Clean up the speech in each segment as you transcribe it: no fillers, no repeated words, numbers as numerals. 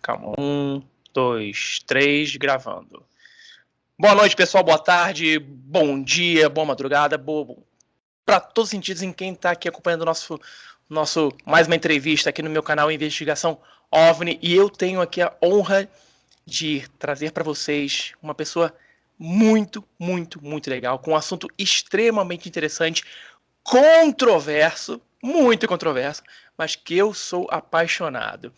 Calma. 1, 2, 3, gravando. Boa noite, pessoal. Boa tarde, bom dia, boa madrugada, para todos os sentidos em quem está aqui acompanhando nosso mais uma entrevista aqui no meu canal Investigação OVNI. E eu tenho aqui a honra de trazer para vocês uma pessoa muito legal, com um assunto extremamente interessante, controverso, muito controverso, mas que eu sou apaixonado.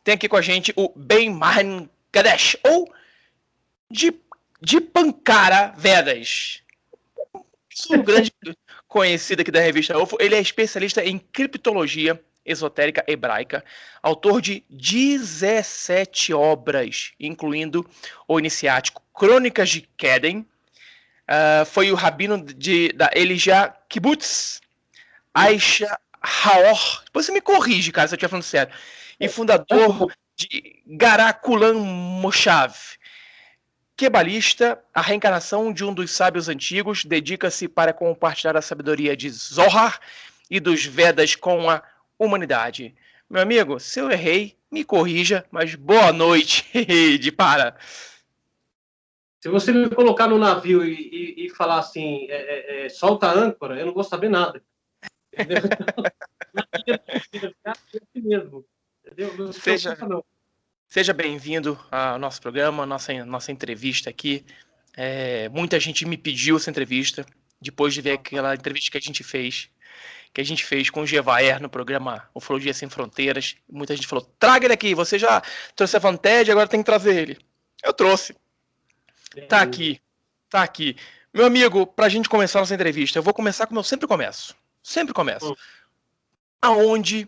Tem aqui com a gente o Beyman Kadesh, ou de Pankara Vedas. Um grande conhecido aqui da revista UFO. Ele é especialista em criptologia esotérica hebraica, autor de 17 obras, incluindo o iniciático Crônicas de Keden. Foi o rabino da Elijah Kibbutz, Aisha Haor. Você me corrige, cara, se eu estiver falando sério. E fundador de Garakulan Moshav. Quebalista, a reencarnação de um dos sábios antigos, dedica-se para compartilhar a sabedoria de Zohar e dos Vedas com a humanidade. Meu amigo, se eu errei, me corrija, mas boa noite, de para. Se você me colocar no navio e falar assim, solta a âncora, eu não vou saber nada. Entendeu? Seja bem-vindo ao nosso programa, nossa entrevista aqui. Muita gente me pediu essa entrevista, depois de ver aquela entrevista que a gente fez com o Gevaer no programa Ufologia Sem Fronteiras. Muita gente falou, traga ele aqui, você já trouxe a Vanted, agora tem que trazer ele. Eu trouxe. Tá aqui. Meu amigo, pra gente começar nossa entrevista, eu vou começar como eu sempre começo. Aonde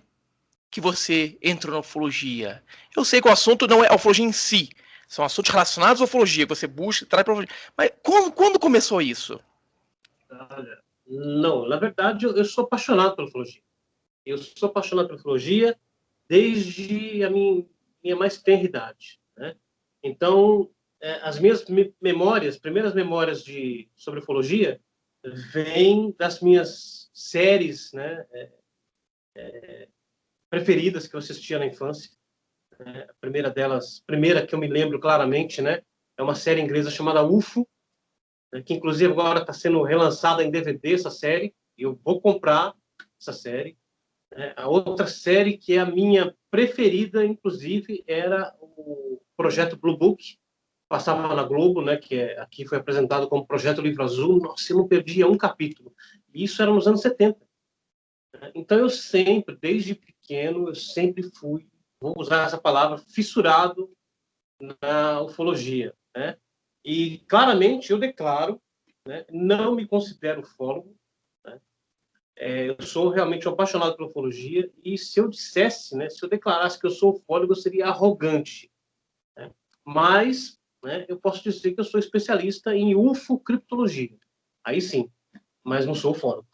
que você entrou na ufologia? Eu sei que o assunto não é a ufologia em si, são assuntos relacionados à ufologia, que você busca, traz para ufologia. Mas quando começou isso? Não, na verdade, eu sou apaixonado pela ufologia. Eu sou apaixonado pela ufologia desde a minha mais tenra idade, né? Então, as minhas primeiras memórias sobre ufologia vêm das minhas séries, né, preferidas que eu assistia na infância. A primeira que eu me lembro claramente, né, é uma série inglesa chamada UFO, que inclusive agora está sendo relançada em DVD, essa série, e eu vou comprar essa série. A outra série que é a minha preferida, inclusive, era o Projeto Blue Book, passava na Globo, né, aqui foi apresentado como Projeto Livro Azul. Nossa, eu não perdia um capítulo. E isso era nos anos 70. Então eu sempre, desde pequeno, eu sempre fui, vou usar essa palavra, fissurado na ufologia, né? E claramente eu declaro, né, não me considero ufólogo, né? Eu sou realmente um apaixonado pela ufologia, e se eu dissesse, né, se eu declarasse que eu sou ufólogo, eu seria arrogante, né? Mas, né, eu posso dizer que eu sou especialista em ufocriptologia. Aí sim, mas não sou ufólogo.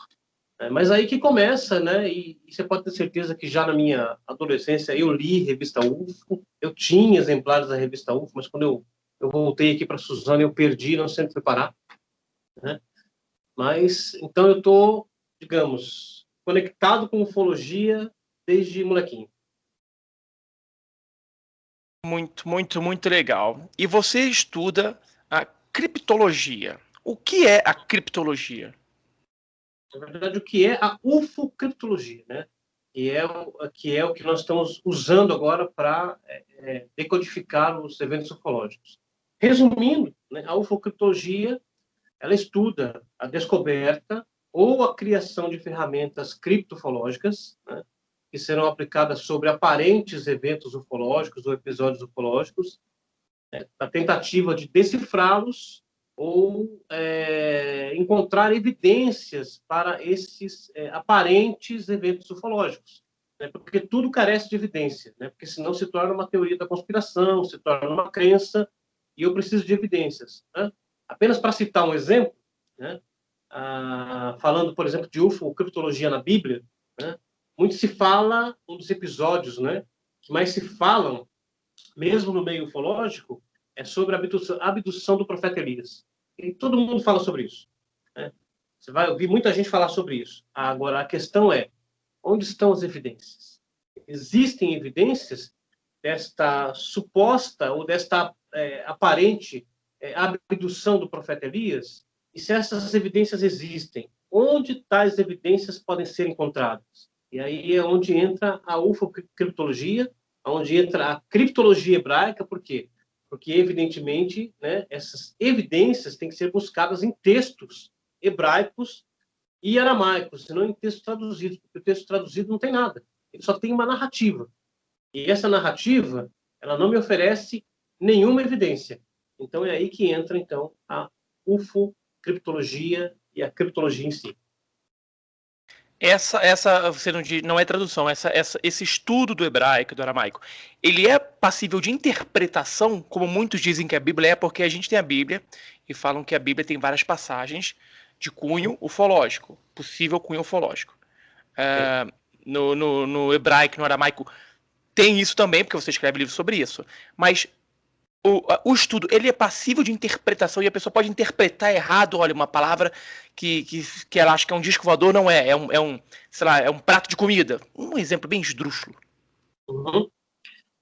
Mas aí que começa, né? E você pode ter certeza que já na minha adolescência eu li revista UFO, eu tinha exemplares da revista UFO, mas quando eu voltei aqui para Suzano, eu perdi, não sei onde preparar, né? Mas, então eu estou, digamos, conectado com ufologia desde molequinho. Muito legal. E você estuda a criptologia. O que é a criptologia? Na verdade, o que é a ufocriptologia, né? Que é o que nós estamos usando agora para decodificar os eventos ufológicos. Resumindo, né, a ufocriptologia, ela estuda a descoberta ou a criação de ferramentas criptofológicas, né, que serão aplicadas sobre aparentes eventos ufológicos ou episódios ufológicos, né, a tentativa de decifrá-los ou encontrar evidências para esses aparentes eventos ufológicos, né? Porque tudo carece de evidência, né? Porque senão se torna uma teoria da conspiração, se torna uma crença, e eu preciso de evidências, né? Apenas para citar um exemplo, né? Falando, por exemplo, de ufocriptologia na Bíblia, né? Muito se fala, um dos episódios, né, que mais se falam, mesmo no meio ufológico, é sobre a abdução do profeta Elias. E todo mundo fala sobre isso, né? Você vai ouvir muita gente falar sobre isso. Agora, a questão é, onde estão as evidências? Existem evidências desta suposta ou desta aparente abdução do profeta Elias, e se essas evidências existem, onde tais evidências podem ser encontradas? E aí é onde entra a ufocriptologia, onde entra a criptologia hebraica. Por quê? Porque, evidentemente, né, essas evidências têm que ser buscadas em textos hebraicos e aramaicos, senão em textos traduzidos, porque o texto traduzido não tem nada. Ele só tem uma narrativa. E essa narrativa, ela não me oferece nenhuma evidência. Então, é aí que entra, então, a ufocriptologia e a criptologia em si. Essa você não é tradução, esse estudo do hebraico, do aramaico, ele é passível de interpretação, como muitos dizem que a Bíblia é, porque a gente tem a Bíblia e falam que a Bíblia tem várias passagens de cunho ufológico, possível cunho ufológico. No hebraico, no aramaico, tem isso também, porque você escreve livros sobre isso. Mas o estudo, ele é passível de interpretação e a pessoa pode interpretar errado, olha, uma palavra que ela acha que é um disco voador, não é. Sei lá, é um prato de comida. Um exemplo bem esdrúxulo. Uhum.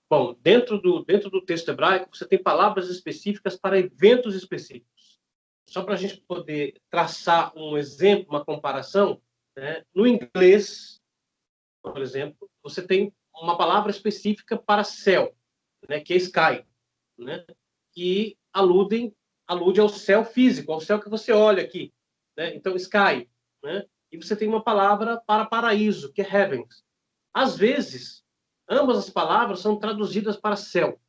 Bom, dentro do texto hebraico, você tem palavras específicas para eventos específicos. Só para a gente poder traçar um exemplo, uma comparação, né? No inglês, por exemplo, você tem uma palavra específica para céu, né? Que é sky, né? Que alude ao céu físico, ao céu que você olha aqui, né? Então, sky, né? E você tem uma palavra para paraíso, que é heavens. Às vezes, ambas as palavras são traduzidas para céu,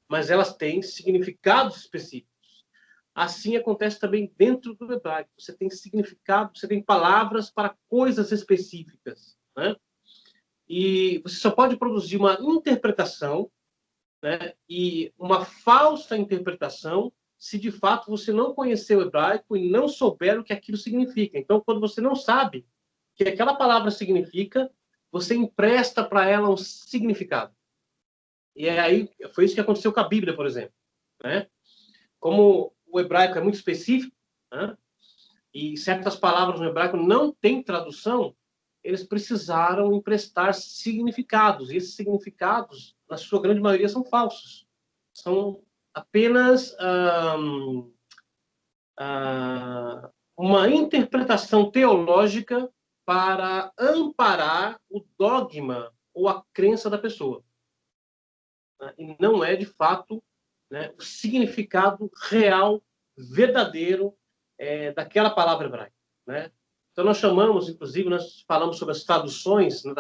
mas elas têm significados específicos. Assim acontece também dentro do hebraico. Você tem significado, você tem palavras para coisas específicas, né? E você só pode produzir uma interpretação, né, e uma falsa interpretação se de fato você não conhecer o hebraico e não souber o que aquilo significa. Então, quando você não sabe o que aquela palavra significa, você empresta para ela um significado. E aí foi isso que aconteceu com a Bíblia, por exemplo, né? Como o hebraico é muito específico, né, e certas palavras no hebraico não têm tradução, eles precisaram emprestar significados. E esses significados, na sua grande maioria, são falsos. São apenas uma interpretação teológica para amparar o dogma ou a crença da pessoa. E não é, de fato, né, o significado real, verdadeiro, daquela palavra hebraica, né? Então, nós chamamos, inclusive, nós falamos sobre as traduções, né,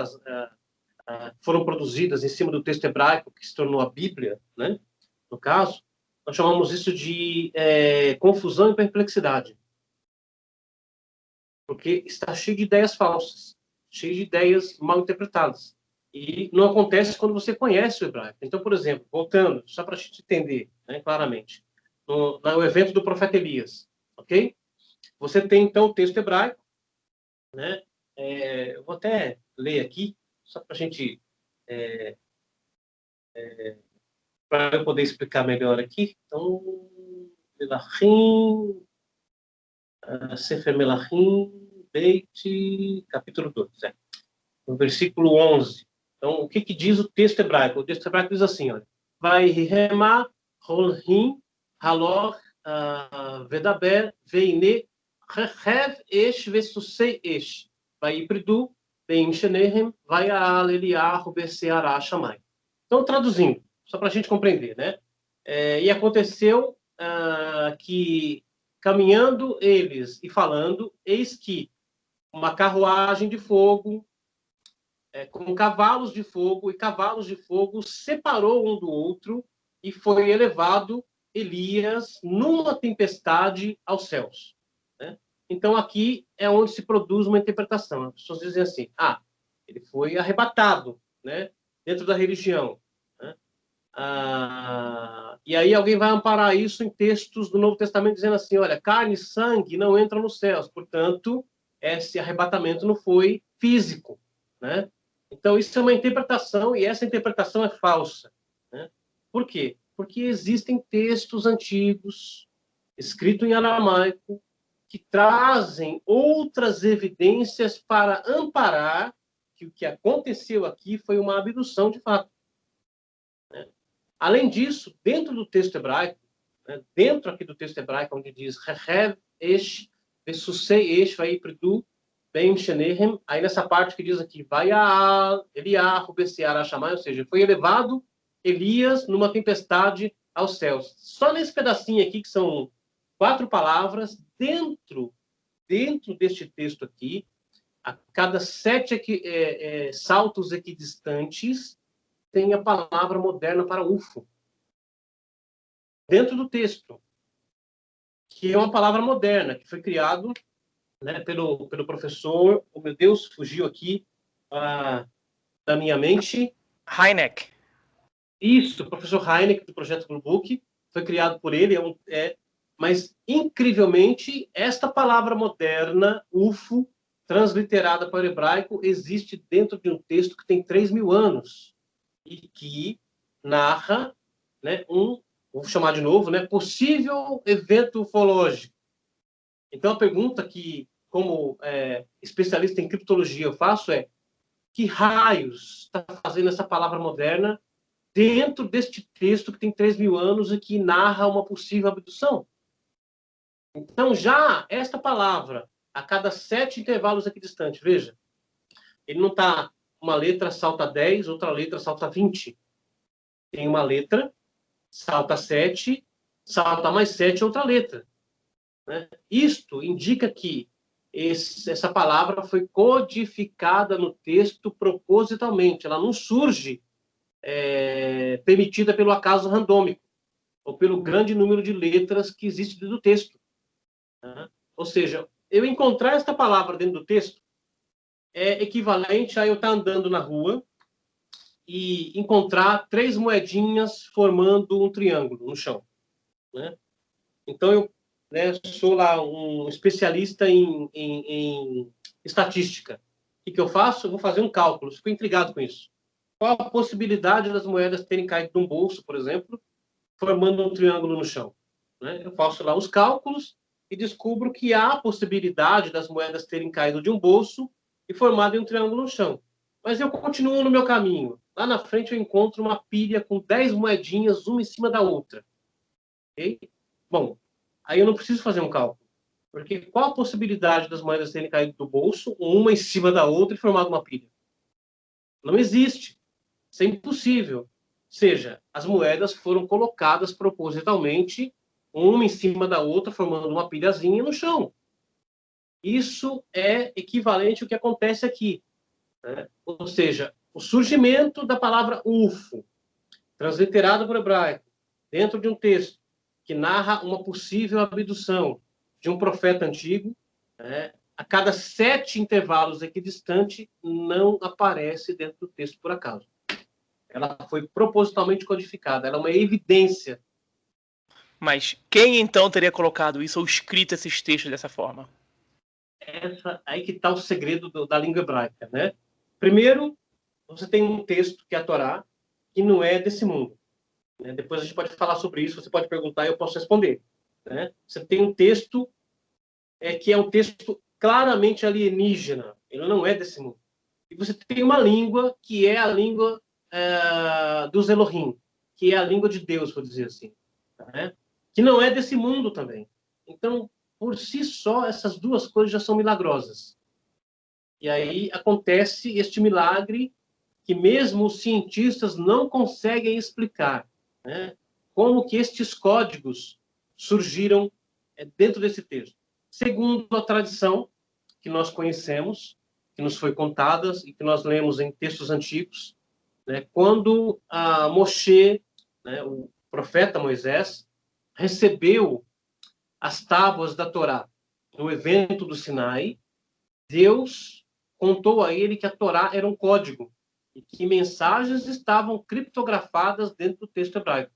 foram produzidas em cima do texto hebraico, que se tornou a Bíblia, né? No caso, nós chamamos isso de confusão e perplexidade, porque está cheio de ideias falsas, cheio de ideias mal interpretadas. E não acontece quando você conhece o hebraico. Então, por exemplo, voltando, só para a gente entender, né, claramente, no evento do profeta Elias, ok? Você tem, então, o texto hebraico, né? Eu vou até ler aqui, só para a gente... para eu poder explicar melhor aqui. Então, Melachim, Sefer Melachim, Beit, capítulo 2, no versículo 11. Então, o que diz o texto hebraico? O texto hebraico diz assim, olha, vai remar, holhim, halor, vedaber, veine, rechev, esh, vesusei, esh, vai ipridu, veim shenehem, vai a Eliyahu, beseará, shamai. Então, traduzindo, só para a gente compreender, né? E aconteceu que, caminhando eles e falando, eis que uma carruagem de fogo, com cavalos de fogo, e cavalos de fogo separou um do outro e foi elevado Elias numa tempestade aos céus, né? Então, aqui é onde se produz uma interpretação. As pessoas dizem assim, ele foi arrebatado, né, dentro da religião, né? E aí alguém vai amparar isso em textos do Novo Testamento dizendo assim, olha, carne e sangue não entram nos céus, portanto, esse arrebatamento não foi físico, né? Então, isso é uma interpretação, e essa interpretação é falsa, né? Por quê? Porque existem textos antigos, escritos em aramaico, que trazem outras evidências para amparar que o que aconteceu aqui foi uma abdução de fato. Além disso, dentro do texto hebraico, né, dentro aqui do texto hebraico, onde diz Rehev esh vesusei esh vaipridu bem shenehem, aí nessa parte que diz aqui, Vaial Eliyahu besiar Shammai, ou seja, foi elevado Elias numa tempestade aos céus. Só nesse pedacinho aqui, que são 4 palavras, dentro deste texto aqui, a cada 7 saltos equidistantes, tem a palavra moderna para UFO. Dentro do texto, que é uma palavra moderna, que foi criado, né, pelo professor, oh meu Deus, fugiu aqui da minha mente. Heineck. Isso, o professor Heineck, do Projeto Blue Book, foi criado por ele, mas, incrivelmente, esta palavra moderna, UFO, transliterada para o hebraico, existe dentro de um texto que tem 3.000 anos e que narra, né, vou chamar de novo, né, possível evento ufológico. Então, a pergunta que, como especialista em criptologia, eu faço é: que raios está fazendo essa palavra moderna dentro deste texto que tem 3.000 anos e que narra uma possível abdução? Então, já esta palavra, a cada 7 intervalos equidistantes, veja, ele não está, uma letra salta 10, outra letra salta 20. Tem uma letra, salta 7, salta mais 7, outra letra. Né? Isto indica que essa palavra foi codificada no texto propositalmente. Ela não surge permitida pelo acaso randômico ou pelo grande número de letras que existe dentro do texto. Né? Ou seja, eu encontrar esta palavra dentro do texto é equivalente a eu estar andando na rua e encontrar 3 moedinhas formando um triângulo no chão. Né? Então, eu sou lá um especialista em estatística. O que eu faço? Eu vou fazer um cálculo. Fico intrigado com isso. Qual a possibilidade das moedas terem caído de um bolso, por exemplo, formando um triângulo no chão? Né? Eu faço lá os cálculos e descubro que há a possibilidade das moedas terem caído de um bolso e formado um triângulo no chão. Mas eu continuo no meu caminho. Lá na frente eu encontro uma pilha com 10 moedinhas, uma em cima da outra. Okay? Bom, aí eu não preciso fazer um cálculo. Porque qual a possibilidade das moedas terem caído do bolso, uma em cima da outra e formado uma pilha? Não existe. Isso é impossível. Ou seja, as moedas foram colocadas propositalmente, uma em cima da outra, formando uma pilhazinha no chão. Isso é equivalente ao que acontece aqui. Né? Ou seja, o surgimento da palavra UFO, transliterado por hebraico, dentro de um texto que narra uma possível abdução de um profeta antigo, a cada 7 intervalos equidistantes, não aparece dentro do texto por acaso. Ela foi propositalmente codificada, ela é uma evidência. Mas quem então teria colocado isso ou escrito esses textos dessa forma? Aí que está o segredo da língua hebraica, né? Primeiro, você tem um texto que é a Torá, que não é desse mundo. Né? Depois a gente pode falar sobre isso, você pode perguntar e eu posso responder. Né? Você tem um texto que é um texto claramente alienígena, ele não é desse mundo. E você tem uma língua que é a língua dos Elohim, que é a língua de Deus, vou dizer assim, né? Que não é desse mundo também. Então, por si só, essas duas coisas já são milagrosas. E aí acontece este milagre que mesmo os cientistas não conseguem explicar, né? Como que estes códigos surgiram dentro desse texto. Segundo a tradição que nós conhecemos, que nos foi contada e que nós lemos em textos antigos, né? Quando Moshe, né, o profeta Moisés, recebeu as tábuas da Torá no evento do Sinai, Deus contou a ele que a Torá era um código e que mensagens estavam criptografadas dentro do texto hebraico.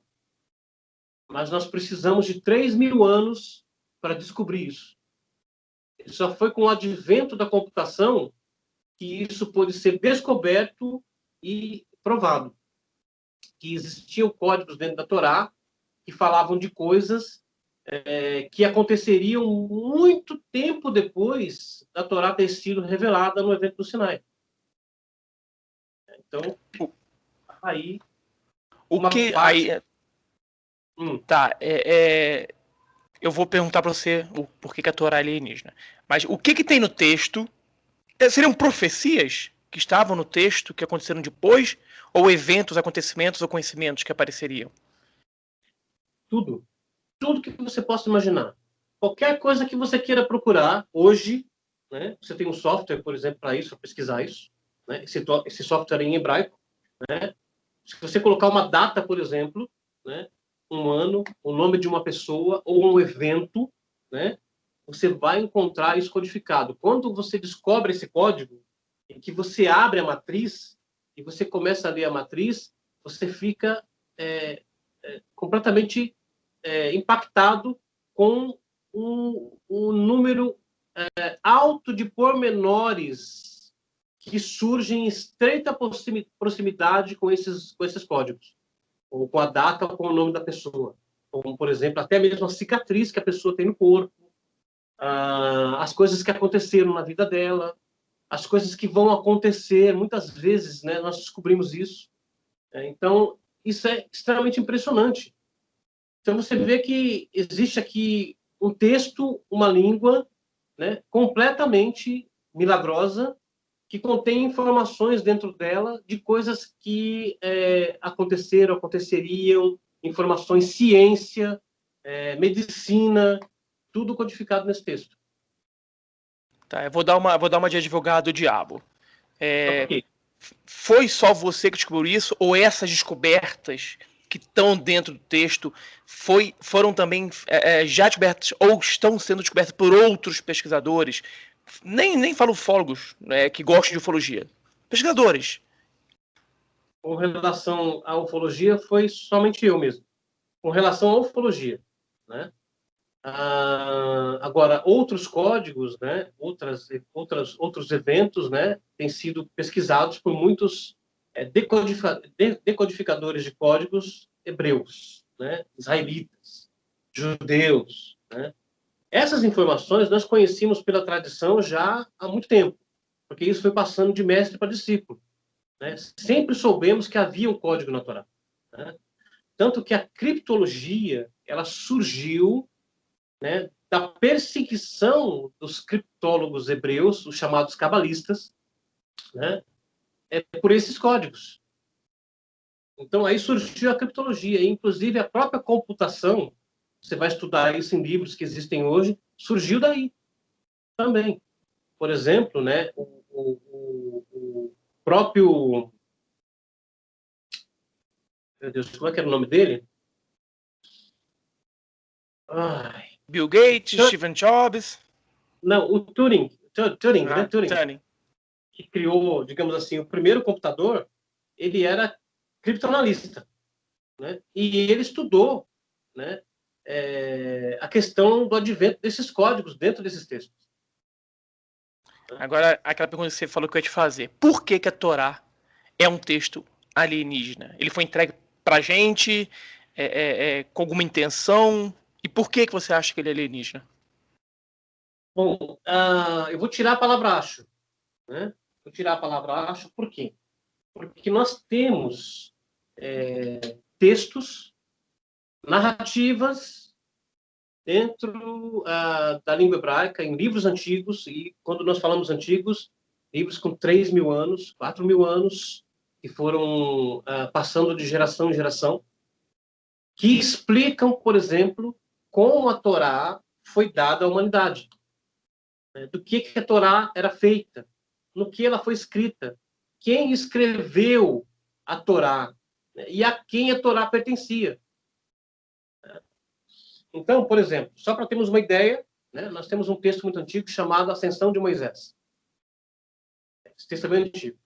Mas nós precisamos de 3.000 anos para descobrir isso. Só foi com o advento da computação que isso pôde ser descoberto e provado. Que existiam códigos dentro da Torá que falavam de coisas que aconteceriam muito tempo depois da Torá ter sido revelada no evento do Sinai. Então, aí... O que parte... aí tá, eu vou perguntar para você o porquê que a Torá é alienígena. Mas o que tem no texto? Seriam profecias que estavam no texto que aconteceram depois? Ou eventos, acontecimentos ou conhecimentos que apareceriam? Tudo. Tudo que você possa imaginar. Qualquer coisa que você queira procurar hoje, né? Você tem um software, por exemplo, para isso, para pesquisar isso, né? Esse software é em hebraico, né? Se você colocar uma data, por exemplo, né? Um ano, o nome de uma pessoa ou um evento, né? Você vai encontrar isso codificado. Quando você descobre esse código, e que você abre a matriz e você começa a ler a matriz, você fica completamente impactado com um número alto de pormenores que surgem em estreita proximidade com esses códigos, ou com a data ou com o nome da pessoa. Como, por exemplo, até mesmo a cicatriz que a pessoa tem no corpo, as coisas que aconteceram na vida dela, as coisas que vão acontecer, muitas vezes, né, nós descobrimos isso. Então, isso é extremamente impressionante. Então, você vê que existe aqui um texto, uma língua, né, completamente milagrosa, que contém informações dentro dela de coisas que aconteceram, aconteceriam, informações, ciência, medicina, tudo codificado nesse texto. Tá, eu vou dar uma de advogado do diabo. Ok. Foi só você que descobriu isso? Ou essas descobertas que estão dentro do texto foram também já descobertas ou estão sendo descobertas por outros pesquisadores? Nem falo ufólogos, né, que gostam de ufologia. Pesquisadores. Com relação à ufologia, foi somente eu mesmo. Com relação à ufologia, né? Agora, outros códigos, né? Outros eventos, né? Têm sido pesquisados por muitos decodificadores de códigos hebreus, né? Israelitas, judeus, né? Essas informações nós conhecíamos pela tradição já há muito tempo, porque isso foi passando de mestre para discípulo, né? Sempre soubemos que havia um código na Torá, né? Tanto que a criptologia ela surgiu, né, da perseguição dos criptólogos hebreus, os chamados cabalistas, né, por esses códigos. Então aí surgiu a criptologia, e inclusive a própria computação, você vai estudar isso em livros que existem hoje, surgiu daí também. Por exemplo, né, o próprio, meu Deus, como é que era o nome dele? Ai, Bill Gates, Steve Jobs. não, o Turing, né? Turing. Que criou, digamos assim, o primeiro computador, ele era criptoanalista, né? E ele estudou, né, a questão do advento desses códigos dentro desses textos. Agora, aquela pergunta que você falou que eu ia te fazer. Por que a Torá é um texto alienígena? Ele foi entregue pra gente com alguma intenção? E por que você acha que ele é alienígena? Bom, eu vou tirar a palavra acho, né? Vou tirar a palavra acho, por quê? Porque nós temos textos, narrativas dentro da língua hebraica, em livros antigos, e quando nós falamos antigos, livros com 3.000 anos, 4.000 anos, que foram passando de geração em geração, que explicam, por exemplo, como a Torá foi dada à humanidade, né? Do que a Torá era feita, no que ela foi escrita, quem escreveu a Torá, né? E a quem a Torá pertencia. Então, por exemplo, só para termos uma ideia, né, nós temos um texto muito antigo chamado Ascensão de Moisés. Esse texto é bem antigo.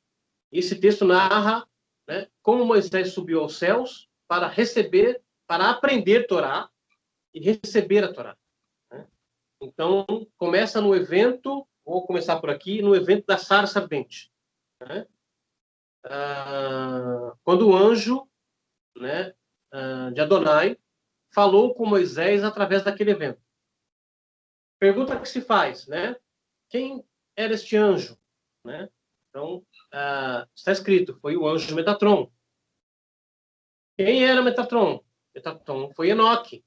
Esse texto narra, né, como Moisés subiu aos céus para receber, para aprender Torá e receber a Torá, né? Então, começa no evento, vou começar por aqui, no evento da sarça ardente, né? Quando o anjo, né, de Adonai falou com Moisés através daquele evento. Pergunta que se faz, né? Quem era este anjo, né? Então, está escrito, foi o anjo Metatron. Quem era Metatron? Metatron foi Enoque.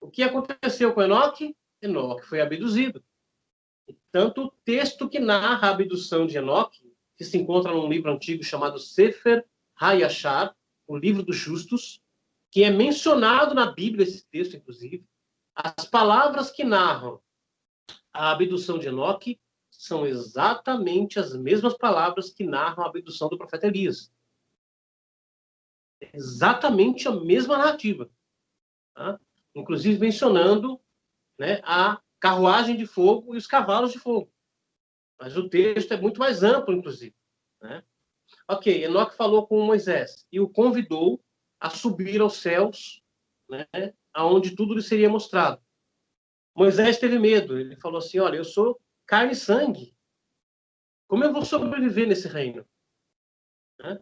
O que aconteceu com Enoque? Enoque foi abduzido. Tanto o texto que narra a abdução de Enoque, que se encontra num livro antigo chamado Sefer HaYashar, o livro dos justos, que é mencionado na Bíblia, esse texto, inclusive. As palavras que narram a abdução de Enoque são exatamente as mesmas palavras que narram a abdução do profeta Elias. Exatamente a mesma narrativa. Tá? Inclusive mencionando, né, a carruagem de fogo e os cavalos de fogo. Mas o texto é muito mais amplo, inclusive. Né? Ok, Enoque falou com Moisés e o convidou a subir aos céus, né, aonde tudo lhe seria mostrado. Moisés teve medo. Ele falou assim, olha, eu sou carne e sangue. Como eu vou sobreviver nesse reino? Né?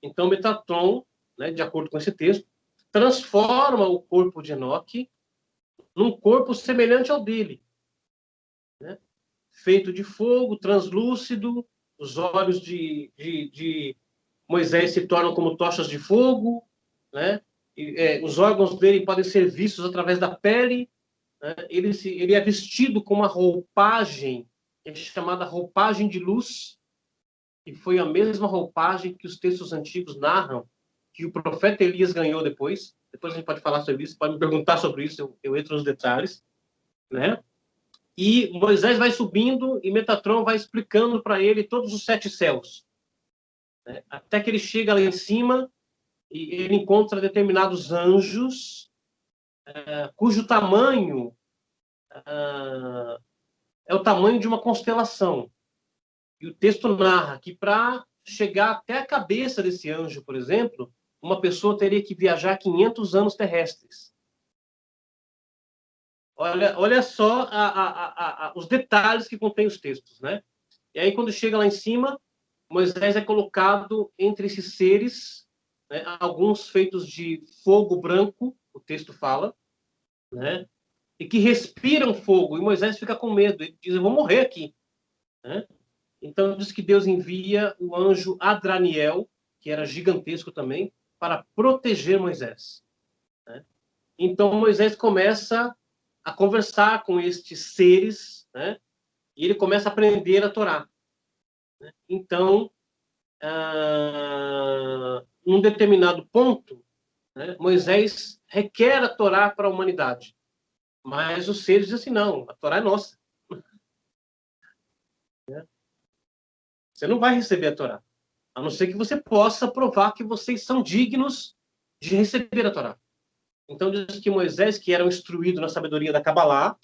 Então, Metatron, né, de acordo com esse texto, transforma o corpo de Enoque num corpo semelhante ao dele. Né? Feito de fogo, translúcido, os olhos de Moisés se tornam como tochas de fogo, né? Os órgãos dele podem ser vistos através da pele, né? Ele é vestido com uma roupagem, que é chamada roupagem de luz, que foi a mesma roupagem que os textos antigos narram, que o profeta Elias ganhou depois. Depois a gente pode falar sobre isso, pode me perguntar sobre isso, eu entro nos detalhes, né? E Moisés vai subindo e Metatron vai explicando para ele todos os 7 céus, né? Até que ele chega lá em cima e ele encontra determinados anjos, cujo tamanho é o tamanho de uma constelação. E o texto narra que para chegar até a cabeça desse anjo, por exemplo, uma pessoa teria que viajar 500 anos terrestres. Olha só os detalhes que contém os textos, né? E aí, quando chega lá em cima, Moisés é colocado entre esses seres, né, alguns feitos de fogo branco, o texto fala, né? E que respiram fogo. E Moisés fica com medo. Ele diz, eu vou morrer aqui. Né? Então, diz que Deus envia o anjo Adraniel, que era gigantesco também, para proteger Moisés. Né? Então, Moisés começa a conversar com estes seres, né? E ele começa a aprender a Torá. Né? Então, num determinado ponto, né, Moisés requer a Torá para a humanidade. Mas os seres dizem assim, não, a Torá é nossa. Você não vai receber a Torá, a não ser que você possa provar que vocês são dignos de receber a Torá. Então diz que Moisés, que era instruído na sabedoria da Cabalá,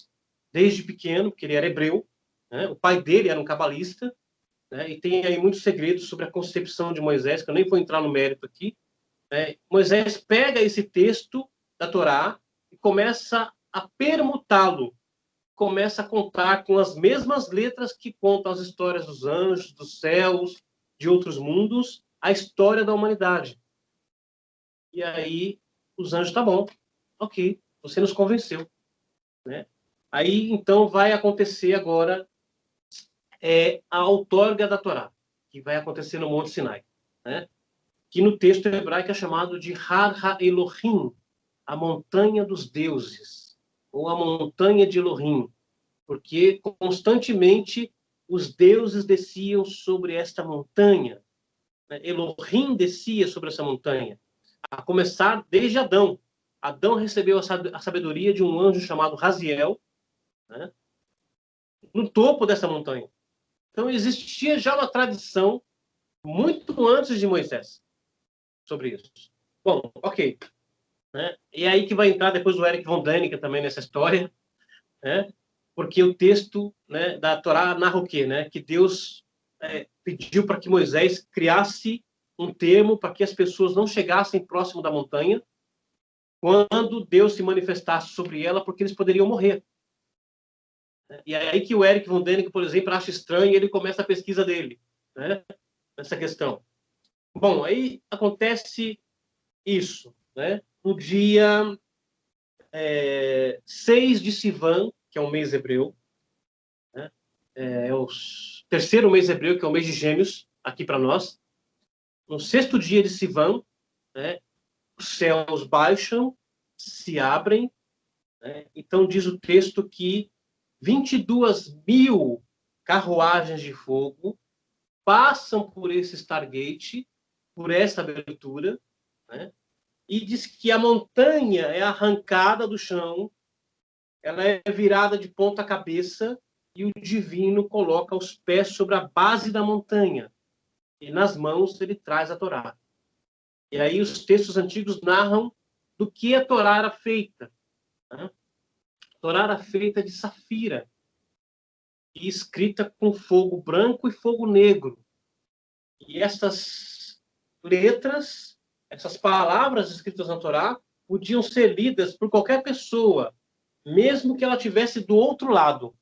desde pequeno, porque ele era hebreu, né? O pai dele era um cabalista, né? E tem aí muitos segredos sobre a concepção de Moisés, que eu nem vou entrar no mérito aqui. Né? Moisés pega esse texto da Torá e começa a permutá-lo, começa a contar com as mesmas letras que contam as histórias dos anjos, dos céus, de outros mundos, a história da humanidade. E aí os anjos, tá bom, ok, você nos convenceu. Né? Aí, então, vai acontecer agora a outorga da Torá, que vai acontecer no Monte Sinai. Né? Que no texto hebraico é chamado de Har HaElohim, a montanha dos deuses, ou a montanha de Elohim, porque constantemente os deuses desciam sobre esta montanha. Né? Elohim descia sobre essa montanha, a começar desde Adão. Adão recebeu a sabedoria de um anjo chamado Raziel, né? No topo dessa montanha. Então existia já uma tradição muito antes de Moisés sobre isso. Bom, ok. Né? E aí que vai entrar depois o Eric von Däniken também nessa história, né? Porque o texto, né, da Torá narra o quê? Né? Que Deus pediu para que Moisés criasse um termo para que as pessoas não chegassem próximo da montanha quando Deus se manifestasse sobre ela, porque eles poderiam morrer. E é aí que o Eric von Däniken, por exemplo, acha estranho e ele começa a pesquisa dele, né, nessa questão. Bom, aí acontece isso, né? No dia 6 de Sivan, que é um mês hebreu, né? É o terceiro mês hebreu, que é o mês de Gêmeos, aqui para nós. No 6º dia de Sivan, né, os céus baixam, se abrem, né? Então diz o texto que 22.000 carruagens de fogo passam por esse Stargate, por essa abertura, né? E diz que a montanha é arrancada do chão, ela é virada de ponta cabeça e o divino coloca os pés sobre a base da montanha e nas mãos ele traz a Torá. E aí os textos antigos narram do que a Torá era feita, né? A Torá era feita de safira e escrita com fogo branco e fogo negro. E essas letras, essas palavras escritas na Torá, podiam ser lidas por qualquer pessoa, mesmo que ela estivesse do outro lado,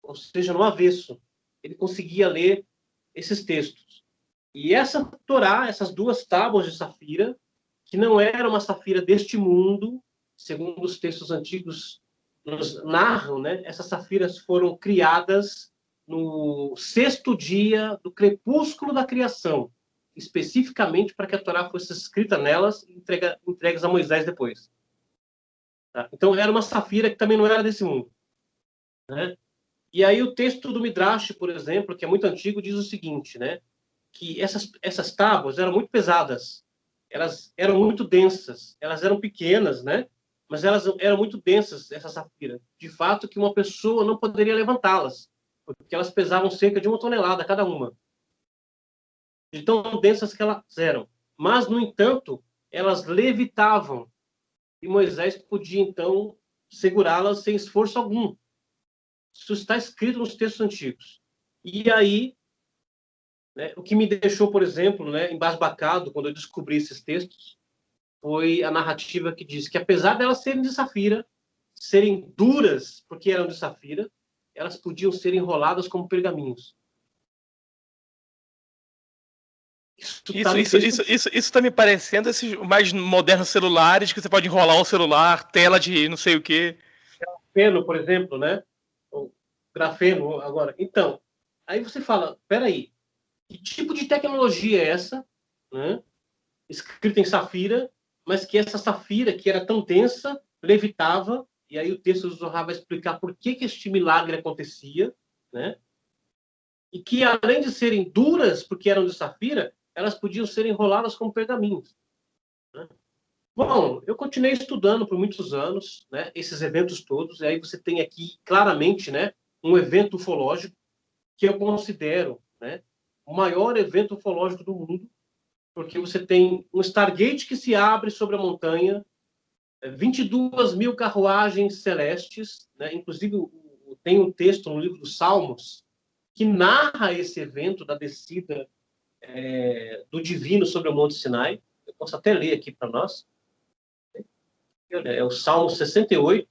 ou seja, no avesso. Ele conseguia ler esses textos. E essa Torá, essas duas tábuas de safira, que não era uma safira deste mundo, segundo os textos antigos nos narram, né? Essas safiras foram criadas no 6º dia do crepúsculo da criação, especificamente para que a Torá fosse escrita nelas e entregues a Moisés depois. Tá? Então, era uma safira que também não era desse mundo, né? E aí o texto do Midrash, por exemplo, que é muito antigo, diz o seguinte, né? Que essas tábuas eram muito pesadas, elas eram muito densas, elas eram pequenas, né? Mas elas eram muito densas, essa safira. De fato, que uma pessoa não poderia levantá-las, porque elas pesavam cerca de 1 tonelada cada uma. De tão densas que elas eram. Mas, no entanto, elas levitavam. E Moisés podia, então, segurá-las sem esforço algum. Isso está escrito nos textos antigos. E aí, né, o que me deixou, por exemplo, né, embasbacado quando eu descobri esses textos, foi a narrativa que diz que, apesar delas serem de safira, serem duras porque eram de safira, elas podiam ser enroladas como pergaminhos. Isso tá me parecendo esses mais modernos celulares que você pode enrolar o celular, tela de não sei o quê. Grafeno, por exemplo, né? O grafeno agora. Então, aí você fala, peraí, que tipo de tecnologia é essa, né? Escrita em safira, mas que essa safira, que era tão densa, levitava, e aí o texto do Zohar vai explicar por que este milagre acontecia, né? E que, além de serem duras, porque eram de safira, elas podiam ser enroladas como pergaminhos, né? Bom, eu continuei estudando por muitos anos, né, esses eventos todos, e aí você tem aqui claramente, né, um evento ufológico que eu considero, né, o maior evento ufológico do mundo, porque você tem um Stargate que se abre sobre a montanha, 22.000 carruagens celestes, né, inclusive tem um texto no livro dos Salmos que narra esse evento da descida do divino sobre o Monte Sinai. Eu posso até ler aqui para nós. É o Salmo 68.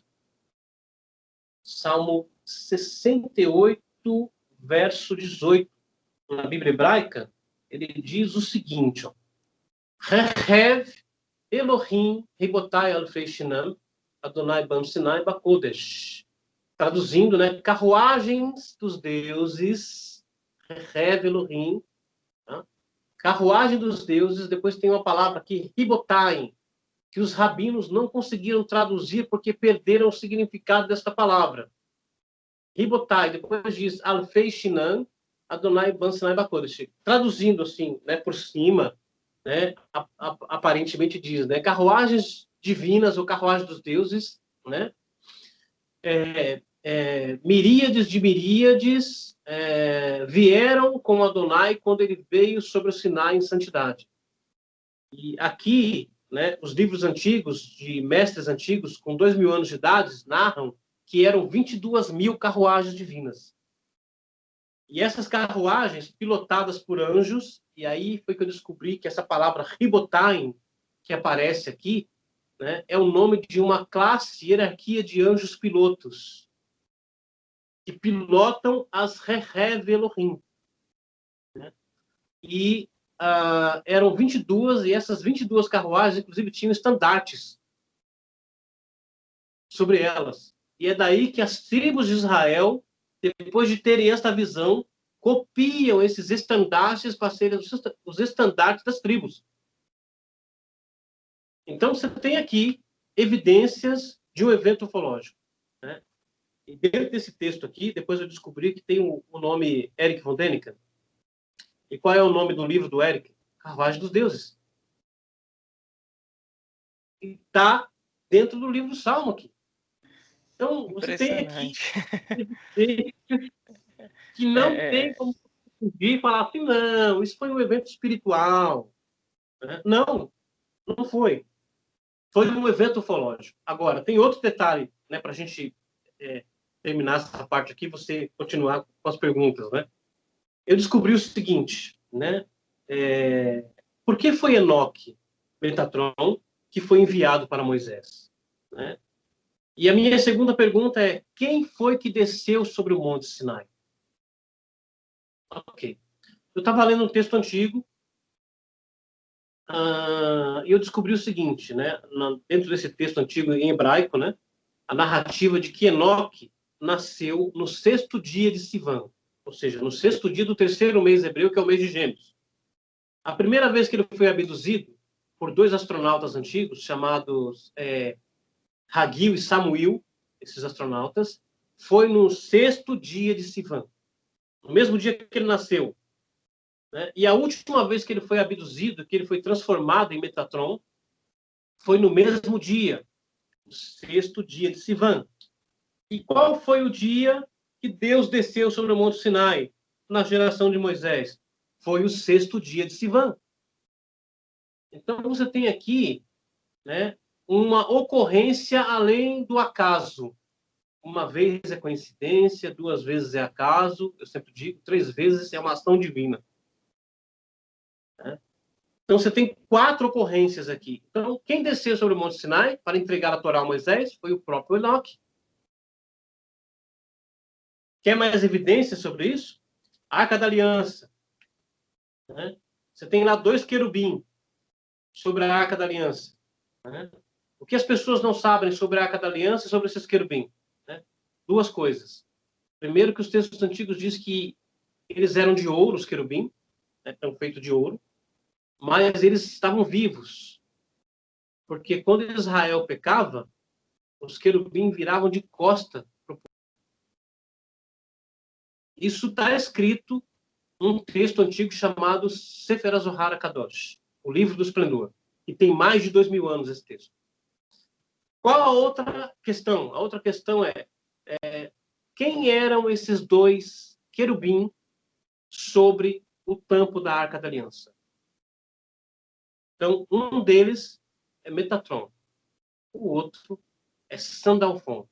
Salmo 68, verso 18. Na Bíblia hebraica, ele diz o seguinte, ó. Rehev Elohim ribotai alfei shinam Adonai bam Sinai bakodesh. Traduzindo, né? Carruagens dos deuses. Rehev Elohim. Tá? Carruagem dos deuses. Depois tem uma palavra aqui, ribotai, que os rabinos não conseguiram traduzir porque perderam o significado desta palavra. Ribotai, depois diz Alfei Shinan, Adonai Ban Sinai Bakodesh. Traduzindo assim, né, por cima, né, aparentemente diz, né, carruagens divinas ou carruagens dos deuses, né, miríades de miríades vieram com Adonai quando ele veio sobre o Sinai em santidade. E aqui, né, os livros antigos, de mestres antigos, com 2.000 anos de idade, narram que eram 22.000 carruagens divinas. E essas carruagens, pilotadas por anjos, e aí foi que eu descobri que essa palavra ribotaim, que aparece aqui, né, é o nome de uma classe, hierarquia de anjos pilotos, que pilotam as Rehev Elohim. Né? E eram 22, e essas 22 carruagens, inclusive, tinham estandartes sobre elas. E é daí que as tribos de Israel, depois de terem esta visão, copiam esses estandartes para serem os estandartes das tribos. Então, você tem aqui evidências de um evento ufológico, né? E dentro desse texto aqui, depois eu descobri que tem o nome Eric von Däniken. E qual é o nome do livro do Eric? Carruagem dos Deuses. E está dentro do livro do Salmo aqui. Então, você tem aqui Impressionante. que não tem É, como fugir e falar assim, não, isso foi um evento espiritual. Né? Não, não foi. Foi um evento ufológico. Agora, tem outro detalhe, né, para a gente terminar essa parte aqui, você continuar com as perguntas, né? Eu descobri o seguinte, né? Por que foi Enoque, Metatron, que foi enviado para Moisés? Né? E a minha segunda pergunta é, quem foi que desceu sobre o Monte Sinai? Ok. Eu estava lendo um texto antigo e eu descobri o seguinte, né? Dentro desse texto antigo em hebraico, né? A narrativa de que Enoque nasceu no 6º dia de Sivan, ou seja, no 6º dia do 3º mês hebreu, que é o mês de Gêmeos. A primeira vez que ele foi abduzido por 2 astronautas antigos, chamados Hagil e Samuel, esses astronautas, foi no 6º dia de Sivan, no mesmo dia que ele nasceu. Né? E a última vez que ele foi abduzido, que ele foi transformado em Metatron, foi no mesmo dia, o 6º dia de Sivan. E qual foi o dia que Deus desceu sobre o Monte Sinai, na geração de Moisés? Foi o 6º dia de Sivan. Então, você tem aqui, né, uma ocorrência além do acaso. Uma vez é coincidência, 2 vezes é acaso, eu sempre digo, 3 vezes é uma ação divina. Né? Então, você tem 4 ocorrências aqui. Então, quem desceu sobre o Monte Sinai para entregar a Torá a Moisés foi o próprio Enoque. Quer mais evidências sobre isso? Arca da Aliança. Né? Você tem lá 2 querubim sobre a Arca da Aliança. Né? O que as pessoas não sabem sobre a Arca da Aliança e sobre esses querubim? Né? 2 coisas. Primeiro, que os textos antigos dizem que eles eram de ouro, os querubim, né? Estão feitos de ouro, mas eles estavam vivos. Porque quando Israel pecava, os querubim viravam de costa. Isso está escrito num texto antigo chamado Sefer HaZohar Kadosh, o Livro do Esplendor, que tem mais de 2000 anos esse texto. Qual a outra questão? A outra questão quem eram esses 2 querubim sobre o tampo da Arca da Aliança? Então, um deles é Metatron, o outro é Sandalfon.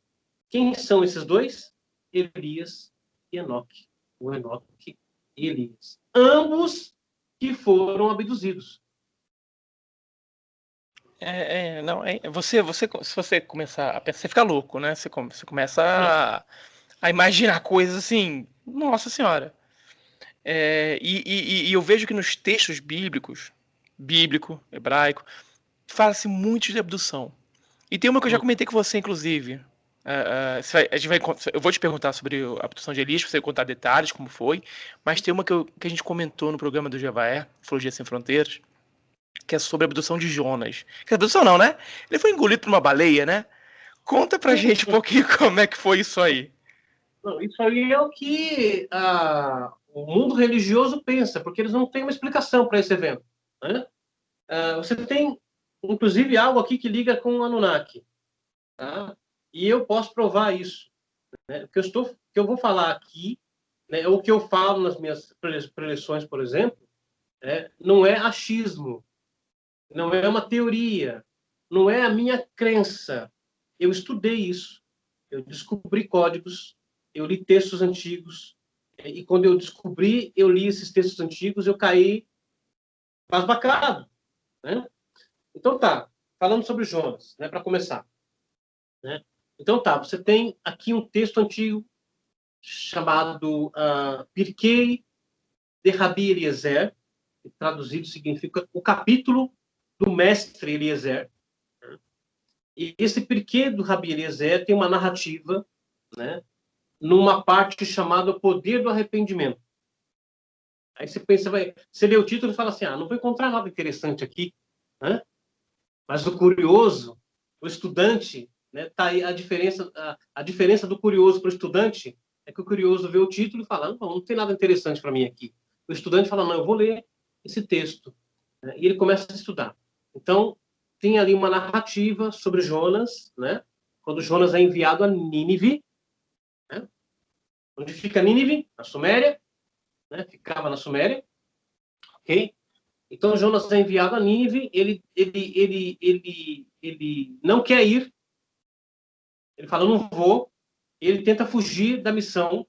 Quem são esses 2? Elias e Enoque. O Enoque e Elias. Ambos que foram abduzidos. não, se você começar a pensar, você fica louco, né? Você começa a imaginar coisas assim, nossa senhora. E eu vejo que nos textos bíblico, hebraico, fala-se muito de abdução. E tem uma que eu já comentei com você, inclusive. Eu vou te perguntar sobre a abdução de Elias, pra você contar detalhes, como foi. Mas tem uma que a gente comentou no programa do Jevaé, Ufologia Sem Fronteiras, que é sobre a abdução de Jonas. Que abdução não, né? Ele foi engolido por uma baleia, né? Conta pra gente um pouquinho como é que foi isso aí. Não, isso aí é o que o mundo religioso pensa, porque eles não têm uma explicação para esse evento. Né? Você tem, inclusive, algo aqui que liga com o Anunnaki. Tá? E eu posso provar isso. Né? O que eu vou falar aqui, né, o que eu falo nas minhas preleções, por exemplo, não é achismo, não é uma teoria, não é a minha crença. Eu estudei isso, eu descobri códigos, eu li textos antigos, e quando eu descobri, eu li esses textos antigos, eu caí embasbacado. Né? Então tá, falando sobre Jonas, né, para começar. Né? Então tá, você tem aqui um texto antigo chamado Pirkei de Rabi Eliezer, que traduzido significa o capítulo do mestre Eliezer. E esse Pirkei do Rabi Eliezer tem uma narrativa, né, numa parte chamada o poder do arrependimento. Aí você pensa, você lê o título e fala assim, não vou encontrar nada interessante aqui. Né? Mas o curioso, o estudante, né, tá aí a diferença do curioso para o estudante é que o curioso vê o título e fala, não tem nada interessante para mim aqui. O estudante fala, não, eu vou ler esse texto. Né? E ele começa a estudar. Então, tem ali uma narrativa sobre Jonas, né? Quando Jonas é enviado a Nínive, né? Onde fica Nínive? Na Suméria, né? Ficava na Suméria, ok? Então, Jonas é enviado a Nínive, ele não quer ir, ele fala, não vou, ele tenta fugir da missão,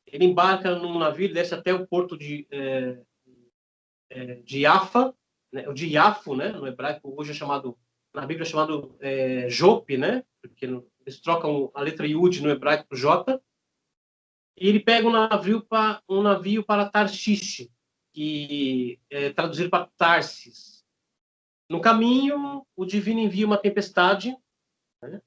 ele embarca num navio, desce até o porto de Yafa, né? O de Yafo, né? No hebraico, hoje é chamado, na Bíblia é chamado Jope, né? Porque eles trocam a letra Yud no hebraico por J, e ele pega um navio para Tarshish, que é traduzido para Tarsis. No caminho, o divino envia uma tempestade, né?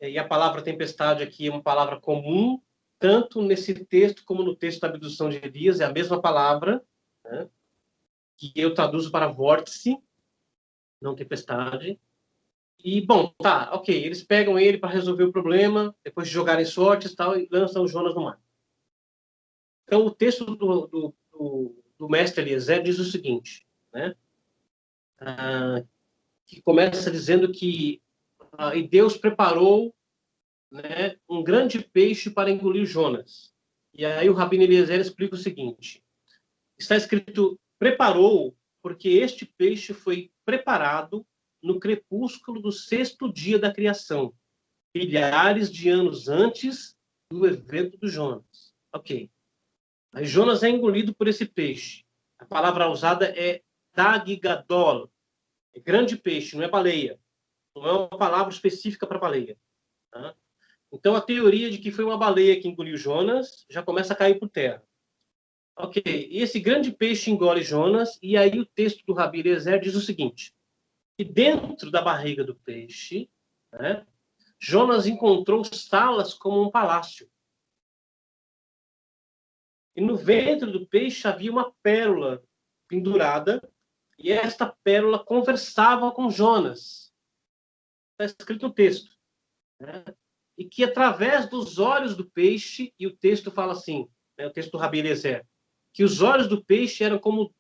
E a palavra tempestade aqui é uma palavra comum, tanto nesse texto como no texto da abdução de Elias, é a mesma palavra, né? Que eu traduzo para vórtice, não tempestade. E, bom, tá, ok, eles pegam ele para resolver o problema, depois de jogarem sortes e tal, e lançam o Jonas no mar. Então, o texto do mestre Eliezer diz o seguinte, né? Que começa dizendo que e Deus preparou, né, um grande peixe para engolir Jonas. E aí o Rabino Eliezer explica o seguinte, está escrito, preparou, porque este peixe foi preparado no crepúsculo do 6º dia da criação, milhares de anos antes do evento do Jonas. Ok. Aí Jonas é engolido por esse peixe. A palavra usada é Dag Gadol, é grande peixe, não é baleia. Não é uma palavra específica para baleia. Tá? Então, a teoria de que foi uma baleia que engoliu Jonas já começa a cair por terra. Ok, e esse grande peixe engole Jonas, e aí o texto do Rabi Eliezer diz o seguinte, que dentro da barriga do peixe, né, Jonas encontrou salas como um palácio. E no ventre do peixe havia uma pérola pendurada, e esta pérola conversava com Jonas. Está escrito no texto. Né? E que através dos olhos do peixe, e o texto fala assim, né, o texto do Rabi Eliezer, que os olhos do peixe eram como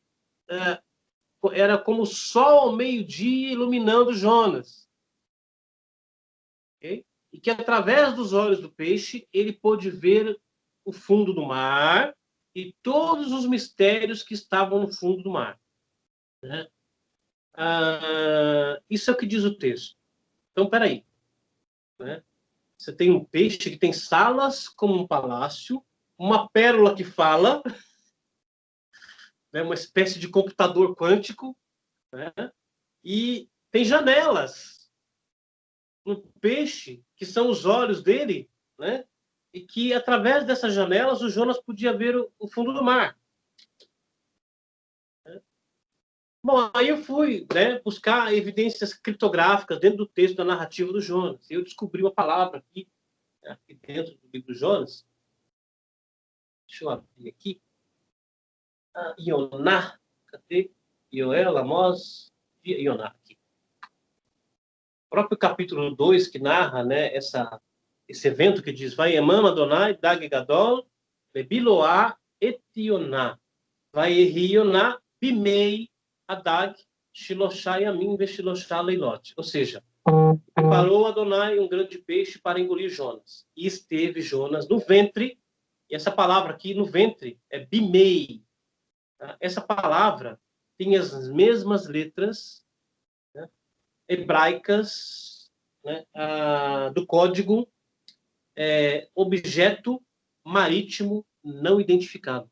o sol ao meio-dia iluminando Jonas. Okay? E que através dos olhos do peixe ele pôde ver o fundo do mar e todos os mistérios que estavam no fundo do mar. Né? Isso é o que diz o texto. Então, peraí. Né? Você tem um peixe que tem salas como um palácio, uma pérola que fala, né? Uma espécie de computador quântico, né? E tem janelas no peixe, que são os olhos dele, né? E que, através dessas janelas, o Jonas podia ver o fundo do mar. Bom, aí eu fui, né, buscar evidências criptográficas dentro do texto da narrativa do Jonas. E eu descobri uma palavra aqui dentro do livro do Jonas. Deixa eu abrir aqui. Ioná. Cadê? Yoel, Amós, Ioná. Aqui. O próprio capítulo 2, que narra, né, esse evento que diz vai Emam Adonai, Dag Gadol, Bebiloá, Etioná. Vai Ioná, Bimei, Adag, Shiloshá Yamin, Veshiloshá Leilot. Ou seja, preparou Adonai um grande peixe para engolir Jonas. E esteve Jonas no ventre, e essa palavra aqui no ventre é Bimei. Essa palavra tem as mesmas letras, né, hebraicas, né, do código objeto marítimo não identificado.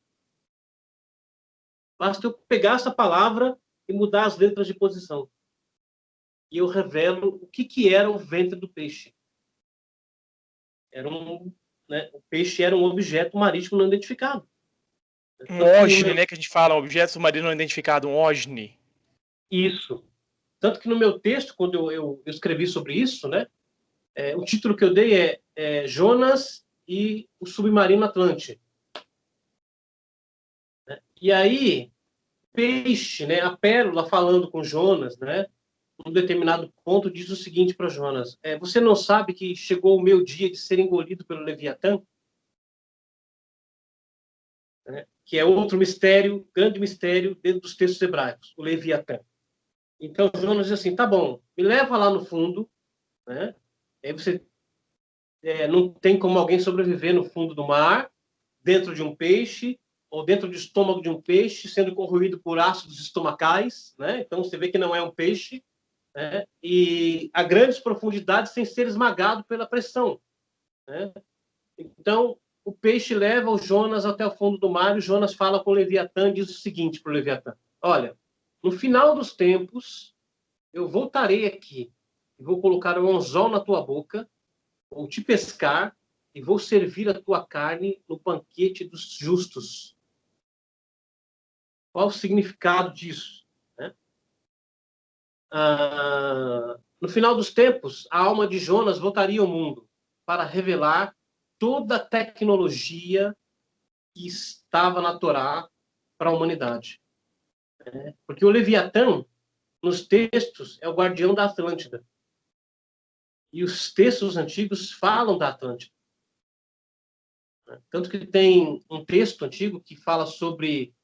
Basta eu pegar essa palavra e mudar as letras de posição. E eu revelo o que era o ventre do peixe. O peixe era um objeto marítimo não identificado. Um OSNI, né, que a gente fala, objeto submarino não identificado, um OSNI. Isso. Tanto que no meu texto, quando eu escrevi sobre isso, né, o título que eu dei é Jonas e o Submarino Atlântico. E aí, peixe, né, a pérola falando com Jonas, né, num determinado ponto, diz o seguinte para Jonas: você não sabe que chegou o meu dia de ser engolido pelo Leviatã? Que é outro mistério, grande mistério dentro dos textos hebraicos, o Leviatã. Então Jonas diz assim: tá bom, me leva lá no fundo, né? Aí você não tem como alguém sobreviver no fundo do mar, dentro de um peixe, ou dentro do estômago de um peixe, sendo corroído por ácidos estomacais, né? Então você vê que não é um peixe, né? E a grandes profundidades sem ser esmagado pela pressão, né? Então o peixe leva o Jonas até o fundo do mar e o Jonas fala com o Leviatã, diz o seguinte para o Leviatã: olha, no final dos tempos, eu voltarei aqui e vou colocar um anzol na tua boca, vou te pescar e vou servir a tua carne no banquete dos justos. Qual o significado disso? Né? No final dos tempos, a alma de Jonas voltaria ao mundo para revelar toda a tecnologia que estava na Torá para a humanidade. Porque o Leviatã, nos textos, é o guardião da Atlântida. E os textos antigos falam da Atlântida. Tanto que tem um texto antigo que fala sobre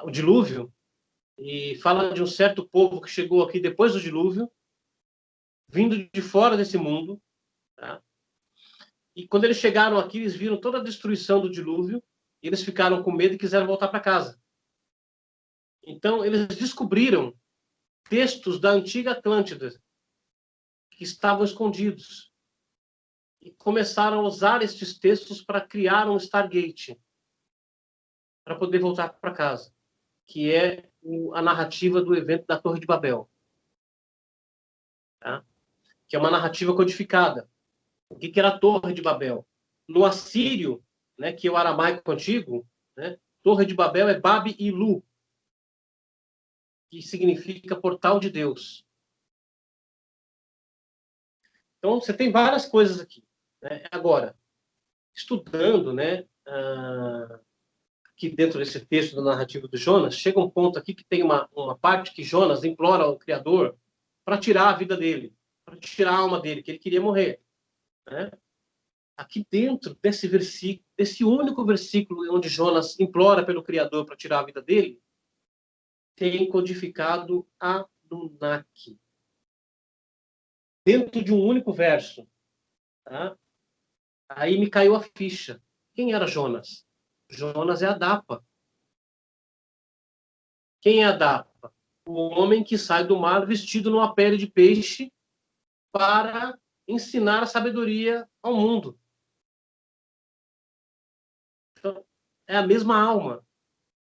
o dilúvio e fala de um certo povo que chegou aqui depois do dilúvio, vindo de fora desse mundo. Tá? E quando eles chegaram aqui, eles viram toda a destruição do dilúvio e eles ficaram com medo e quiseram voltar para casa. Então, eles descobriram textos da antiga Atlântida que estavam escondidos e começaram a usar estes textos para criar um Stargate para poder voltar para casa, que é a narrativa do evento da Torre de Babel, tá? Que é uma narrativa codificada. O que era a Torre de Babel? No assírio, né, que é o aramaico antigo, né, Torre de Babel é Bab-Ilu, que significa portal de Deus. Então, você tem várias coisas aqui. Né? Agora, estudando, né, aqui dentro desse texto da narrativa do Jonas, chega um ponto aqui que tem uma parte que Jonas implora ao Criador para tirar a vida dele, para tirar a alma dele, que ele queria morrer. Né? Aqui dentro desse versículo, desse único versículo onde Jonas implora pelo Criador para tirar a vida dele, tem codificado Anunnaki. Dentro de um único verso. Tá? Aí me caiu a ficha. Quem era Jonas? Jonas é Adapa. Quem é Adapa? O homem que sai do mar vestido numa pele de peixe para ensinar a sabedoria ao mundo. Então, é a mesma alma,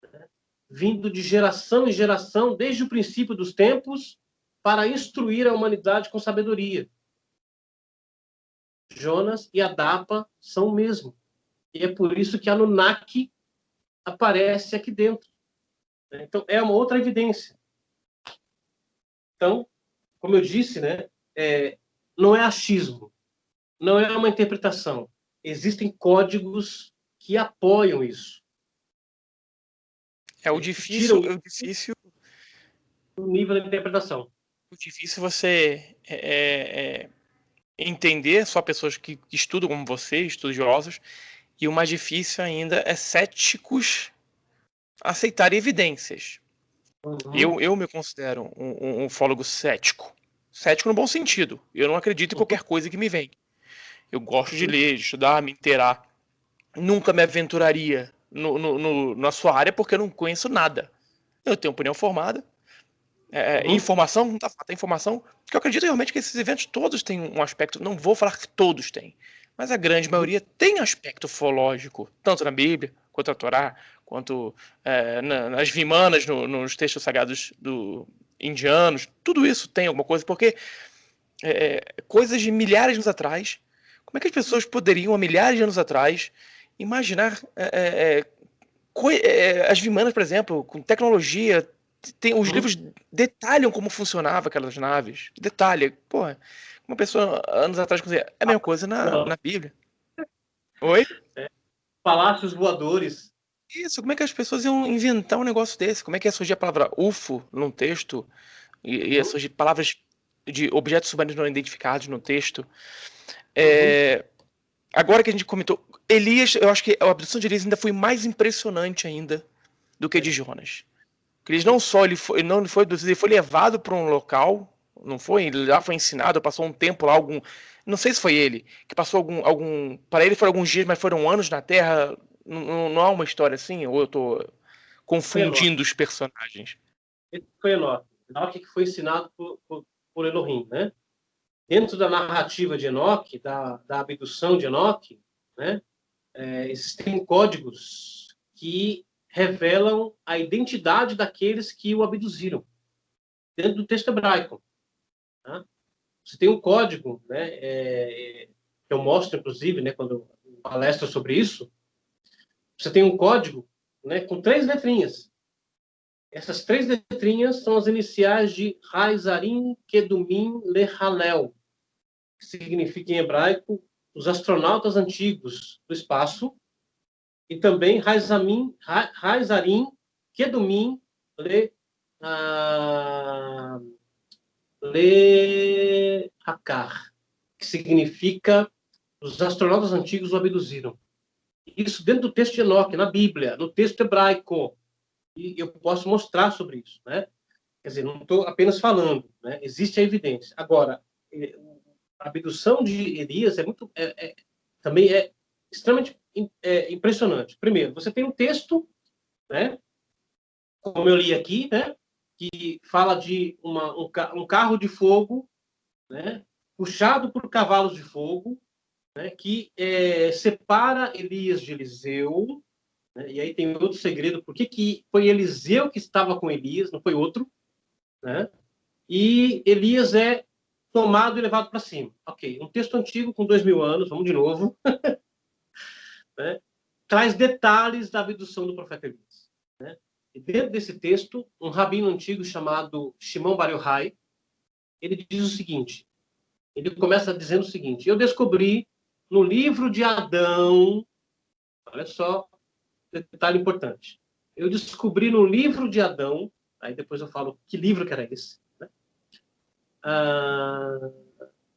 né? Vindo de geração em geração, desde o princípio dos tempos, para instruir a humanidade com sabedoria. Jonas e Adapa são o mesmo. E é por isso que Anunnaki aparece aqui dentro. Então, é uma outra evidência. Então, como eu disse, né, não é achismo, não é uma interpretação. Existem códigos que apoiam isso. É o difícil do nível da interpretação. O difícil você entender só pessoas que estudam como você, estudiosos, e o mais difícil ainda é céticos aceitar evidências. Uhum. Eu me considero um ufólogo cético. Cético no bom sentido. Eu não acredito em qualquer coisa que me vem. Eu gosto de ler, de estudar, me inteirar. Nunca me aventuraria na sua área porque eu não conheço nada. Eu tenho opinião formada. Informação, não tá falando, informação, que eu acredito realmente que esses eventos todos têm um aspecto, não vou falar que todos têm, mas a grande maioria tem aspecto ufológico, tanto na Bíblia, quanto na Torá, quanto nas Vimanas, nos textos sagrados indianos, tudo isso tem alguma coisa, porque coisas de milhares de anos atrás, como é que as pessoas poderiam, há milhares de anos atrás, imaginar as Vimanas, por exemplo, com tecnologia, os livros detalham como funcionava aquelas naves. Detalha. Porra, uma pessoa anos atrás dizia, é a mesma coisa na Bíblia. Oi? Palácios voadores. Isso, como é que as pessoas iam inventar um negócio desse? Como é que ia surgir a palavra UFO num texto ia surgir palavras de objetos submarinos não identificados no texto. Agora que a gente comentou, Elias, eu acho que a abdução de Elias ainda foi mais impressionante ainda do que a de Jonas. Porque Elias não só ele foi abduzido, ele foi levado para um local, não foi? Ele lá foi ensinado, passou um tempo lá, não sei se foi ele, que passou para ele foram alguns dias, mas foram anos na Terra. Não há uma história assim? Ou eu tô confundindo os personagens? Esse foi Enoque. Enoque que foi ensinado por Elohim, né? Dentro da narrativa de Enoque, da abdução de Enoque, né? Existem códigos que revelam a identidade daqueles que o abduziram, dentro do texto hebraico. Tá? Você tem um código, né? Que eu mostro, inclusive, né, quando eu palestro sobre isso. Você tem um código, né, com 3 letrinhas. Essas 3 letrinhas são as iniciais de Haizarim Kedumim Lehalel, que significa em hebraico os astronautas antigos do espaço, e também Haizarim Kedumim Lehakar, que significa os astronautas antigos o abduziram. Isso dentro do texto de Enoque, na Bíblia, no texto hebraico. E eu posso mostrar sobre isso, né? Quer dizer, não estou apenas falando, né? Existe a evidência. Agora, a abdução de Elias também é extremamente impressionante. Primeiro, você tem um texto, né? Como eu li aqui, né? Que fala de um carro de fogo, né? Puxado por cavalos de fogo, né? Que separa Elias de Eliseu. E aí tem outro segredo, por que foi Eliseu que estava com Elias, não foi outro, né? E Elias é tomado e levado para cima. Ok, um texto antigo com 2000 anos, vamos de novo, né? Traz detalhes da abdução do profeta Elias. Né? E dentro desse texto, um rabino antigo chamado Shimon Bar Yochai, ele diz o seguinte, ele começa dizendo o seguinte, eu descobri no livro de Adão, olha só, detalhe importante. Eu descobri no livro de Adão, aí depois eu falo que livro que era esse, né?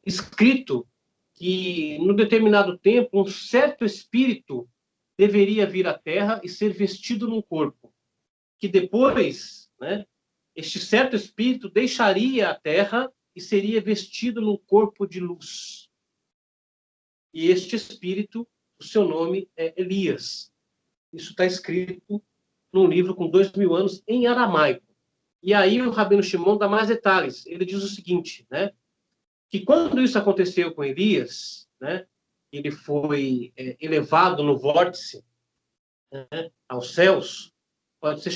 Escrito que, num determinado tempo, um certo espírito deveria vir à Terra e ser vestido num corpo, que depois, né, este certo espírito deixaria a Terra e seria vestido num corpo de luz. E este espírito, o seu nome é Elias. Isso está escrito num livro com 2000 anos em aramaico. E aí o Rabino Shimon dá mais detalhes. Ele diz o seguinte, né? Que quando isso aconteceu com Elias, né? Ele foi elevado no vórtice, né, aos céus, pode ser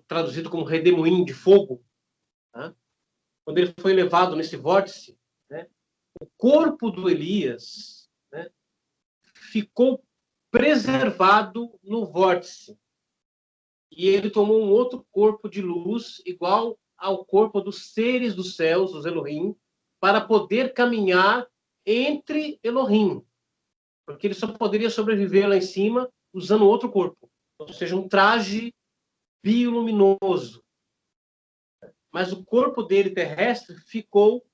traduzido como redemoinho de fogo. Tá? Quando ele foi elevado nesse vórtice, né, o corpo do Elias, né, ficou preservado no vórtice. E ele tomou um outro corpo de luz, igual ao corpo dos seres dos céus, os Elohim, para poder caminhar entre Elohim. Porque ele só poderia sobreviver lá em cima usando outro corpo. Ou seja, um traje bioluminoso. Mas o corpo dele terrestre ficou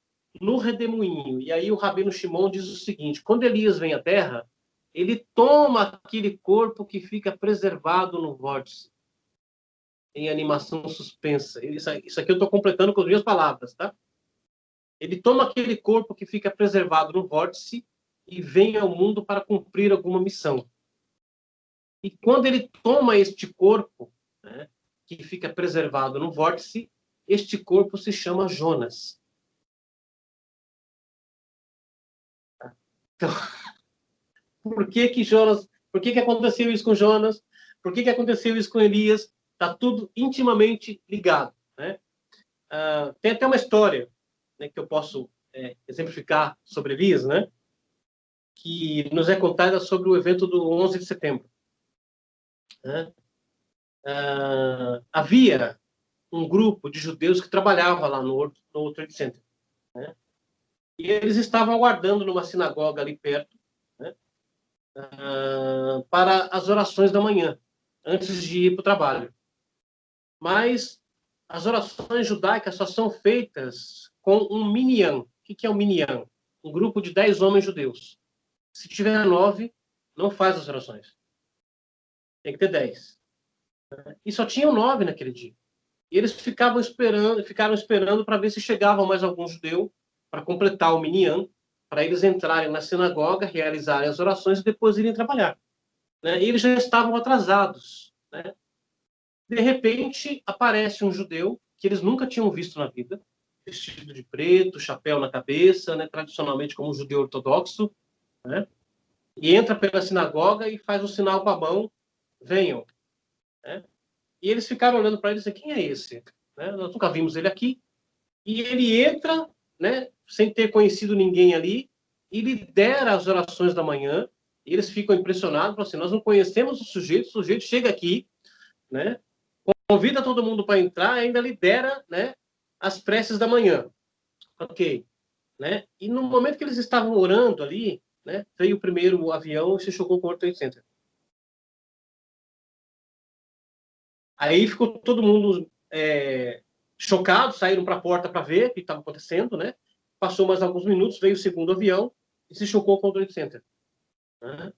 no redemoinho. E aí o Rabino Shimon diz o seguinte, quando Elias vem à Terra, ele toma aquele corpo que fica preservado no vórtice, em animação suspensa. Isso aqui eu estou completando com as minhas palavras, tá? Ele toma aquele corpo que fica preservado no vórtice e vem ao mundo para cumprir alguma missão. E quando ele toma este corpo, né, que fica preservado no vórtice, este corpo se chama Jonas. Então, por que aconteceu isso com Jonas? Por que aconteceu isso com Elias? Está tudo intimamente ligado, né? Tem até uma história, né, que eu posso exemplificar sobre Elias, né? Que nos é contada sobre o evento do 11 de setembro. Né? Havia um grupo de judeus que trabalhava lá no World Trade Center. Né? E eles estavam aguardando numa sinagoga ali perto, né? Para as orações da manhã, antes de ir para o trabalho. Mas as orações judaicas só são feitas com um minyan. O que é um minyan? Um grupo de 10 homens judeus. Se tiver 9, não faz as orações. Tem que ter 10. E só tinham 9 naquele dia. E eles ficaram esperando para ver se chegava mais algum judeu para completar o minyan, para eles entrarem na sinagoga, realizarem as orações e depois irem trabalhar. Né? E eles já estavam atrasados. Né? De repente, aparece um judeu que eles nunca tinham visto na vida, vestido de preto, chapéu na cabeça, né? Tradicionalmente como um judeu ortodoxo, né? E entra pela sinagoga e faz um sinal com a mão, venham. Né? E eles ficaram olhando para ele e disseram, quem é esse? Né? Nós nunca vimos ele aqui. E ele entra, né, sem ter conhecido ninguém ali, e lidera as orações da manhã. E eles ficam impressionados, falam assim, nós não conhecemos o sujeito chega aqui, né, convida todo mundo para entrar, ainda lidera, né, as preces da manhã. Ok. Né? E no momento que eles estavam orando ali, né, veio o primeiro avião e se chocou com o World Trade Center. Aí ficou todo mundo chocado, saíram para a porta para ver o que estava acontecendo, né? Passou mais alguns minutos, veio o segundo avião e se chocou com o Trade Center. Né?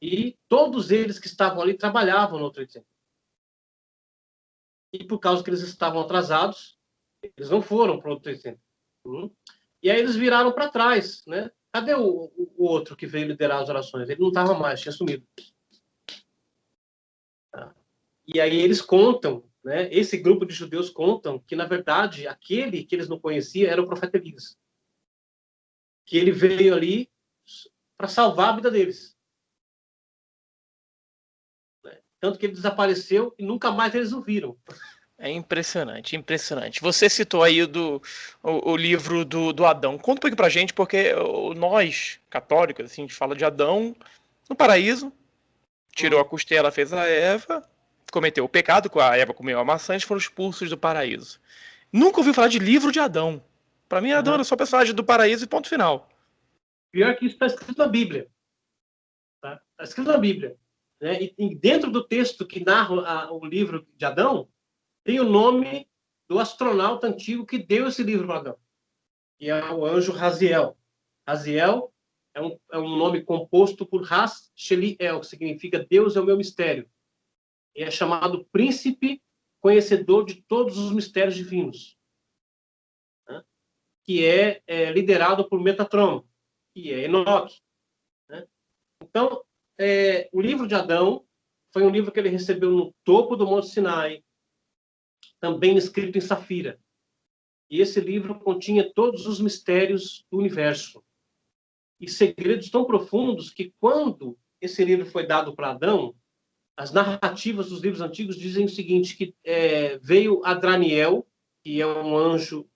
E todos eles que estavam ali trabalhavam no Trade Center. E por causa que eles estavam atrasados, eles não foram para o Trade Center. E aí eles viraram para trás, né? Cadê o outro que veio liderar as orações? Ele não estava mais, tinha sumido. E aí eles contam, né? Esse grupo de judeus contam que, na verdade, aquele que eles não conheciam era o profeta Elias. Que ele veio ali para salvar a vida deles. Tanto que ele desapareceu e nunca mais eles o viram. É impressionante, impressionante. Você citou aí o livro do Adão. Conta um pouquinho pra gente, porque nós, católicos, assim, a gente fala de Adão no paraíso, tirou a costela, fez a Eva, cometeu o pecado, a Eva comeu a maçã, eles foram expulsos do paraíso. Nunca ouvi falar de livro de Adão. Pra mim, Adão era só personagem do paraíso e ponto final. Pior que isso está escrito na Bíblia. Tá? Está escrito na Bíblia. Né? E dentro do texto que narra o livro de Adão, tem o nome do astronauta antigo que deu esse livro para Adão. Que é o anjo Raziel. Raziel é um nome composto por Ras Sheliel, que significa Deus é o meu mistério. E é chamado príncipe conhecedor de todos os mistérios divinos. Né? Que é liderado por Metatron, que é Enoque. Né? Então, o livro de Adão foi um livro que ele recebeu no topo do Monte Sinai, também escrito em safira. E esse livro continha todos os mistérios do universo. E segredos tão profundos que, quando esse livro foi dado para Adão, as narrativas dos livros antigos dizem o seguinte, que veio Adraniel, que é um anjo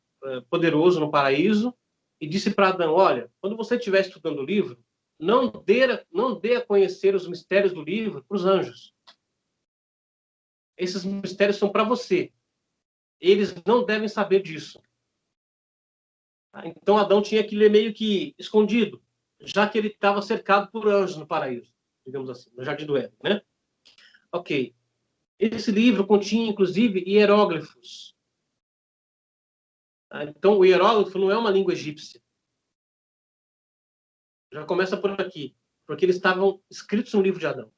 poderoso no paraíso, e disse para Adão, olha, quando você estiver estudando o livro, não dê a conhecer os mistérios do livro para os anjos. Esses mistérios são para você. Eles não devem saber disso. Então Adão tinha que ler meio que escondido, já que ele estava cercado por anjos no paraíso, digamos assim, no Jardim do Éden, né? Ok. Esse livro continha, inclusive, hieróglifos. Então, o hieróglifo não é uma língua egípcia. Já começa por aqui, porque eles estavam escritos no livro de Adão.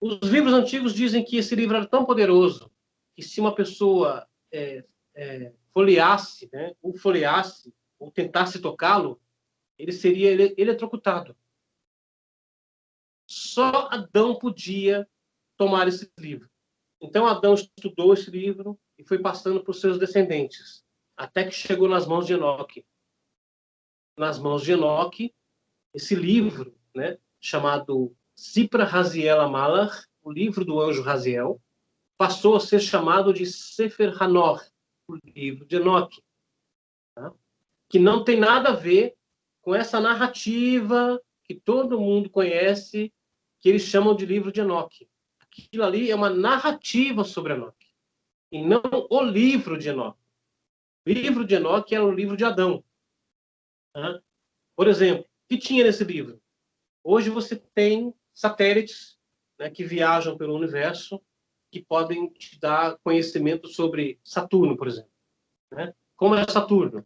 Os livros antigos dizem que esse livro era tão poderoso que se uma pessoa folheasse, né, ou tentasse tocá-lo, ele seria eletrocutado. Só Adão podia tomar esse livro. Então, Adão estudou esse livro e foi passando para os seus descendentes, até que chegou nas mãos de Enoque. Nas mãos de Enoque, esse livro, né, chamado Sipra Raziel Amalach, o livro do anjo Raziel, passou a ser chamado de Sefer Hanor, o livro de Enoque, tá? Que não tem nada a ver com essa narrativa que todo mundo conhece, que eles chamam de livro de Enoque. Aquilo ali é uma narrativa sobre Enoque, e não o livro de Enoque. O livro de Enoque era o livro de Adão. Tá? Por exemplo, o que tinha nesse livro? Hoje você tem satélites, né, que viajam pelo universo que podem te dar conhecimento sobre Saturno, por exemplo. Né? Como é Saturno?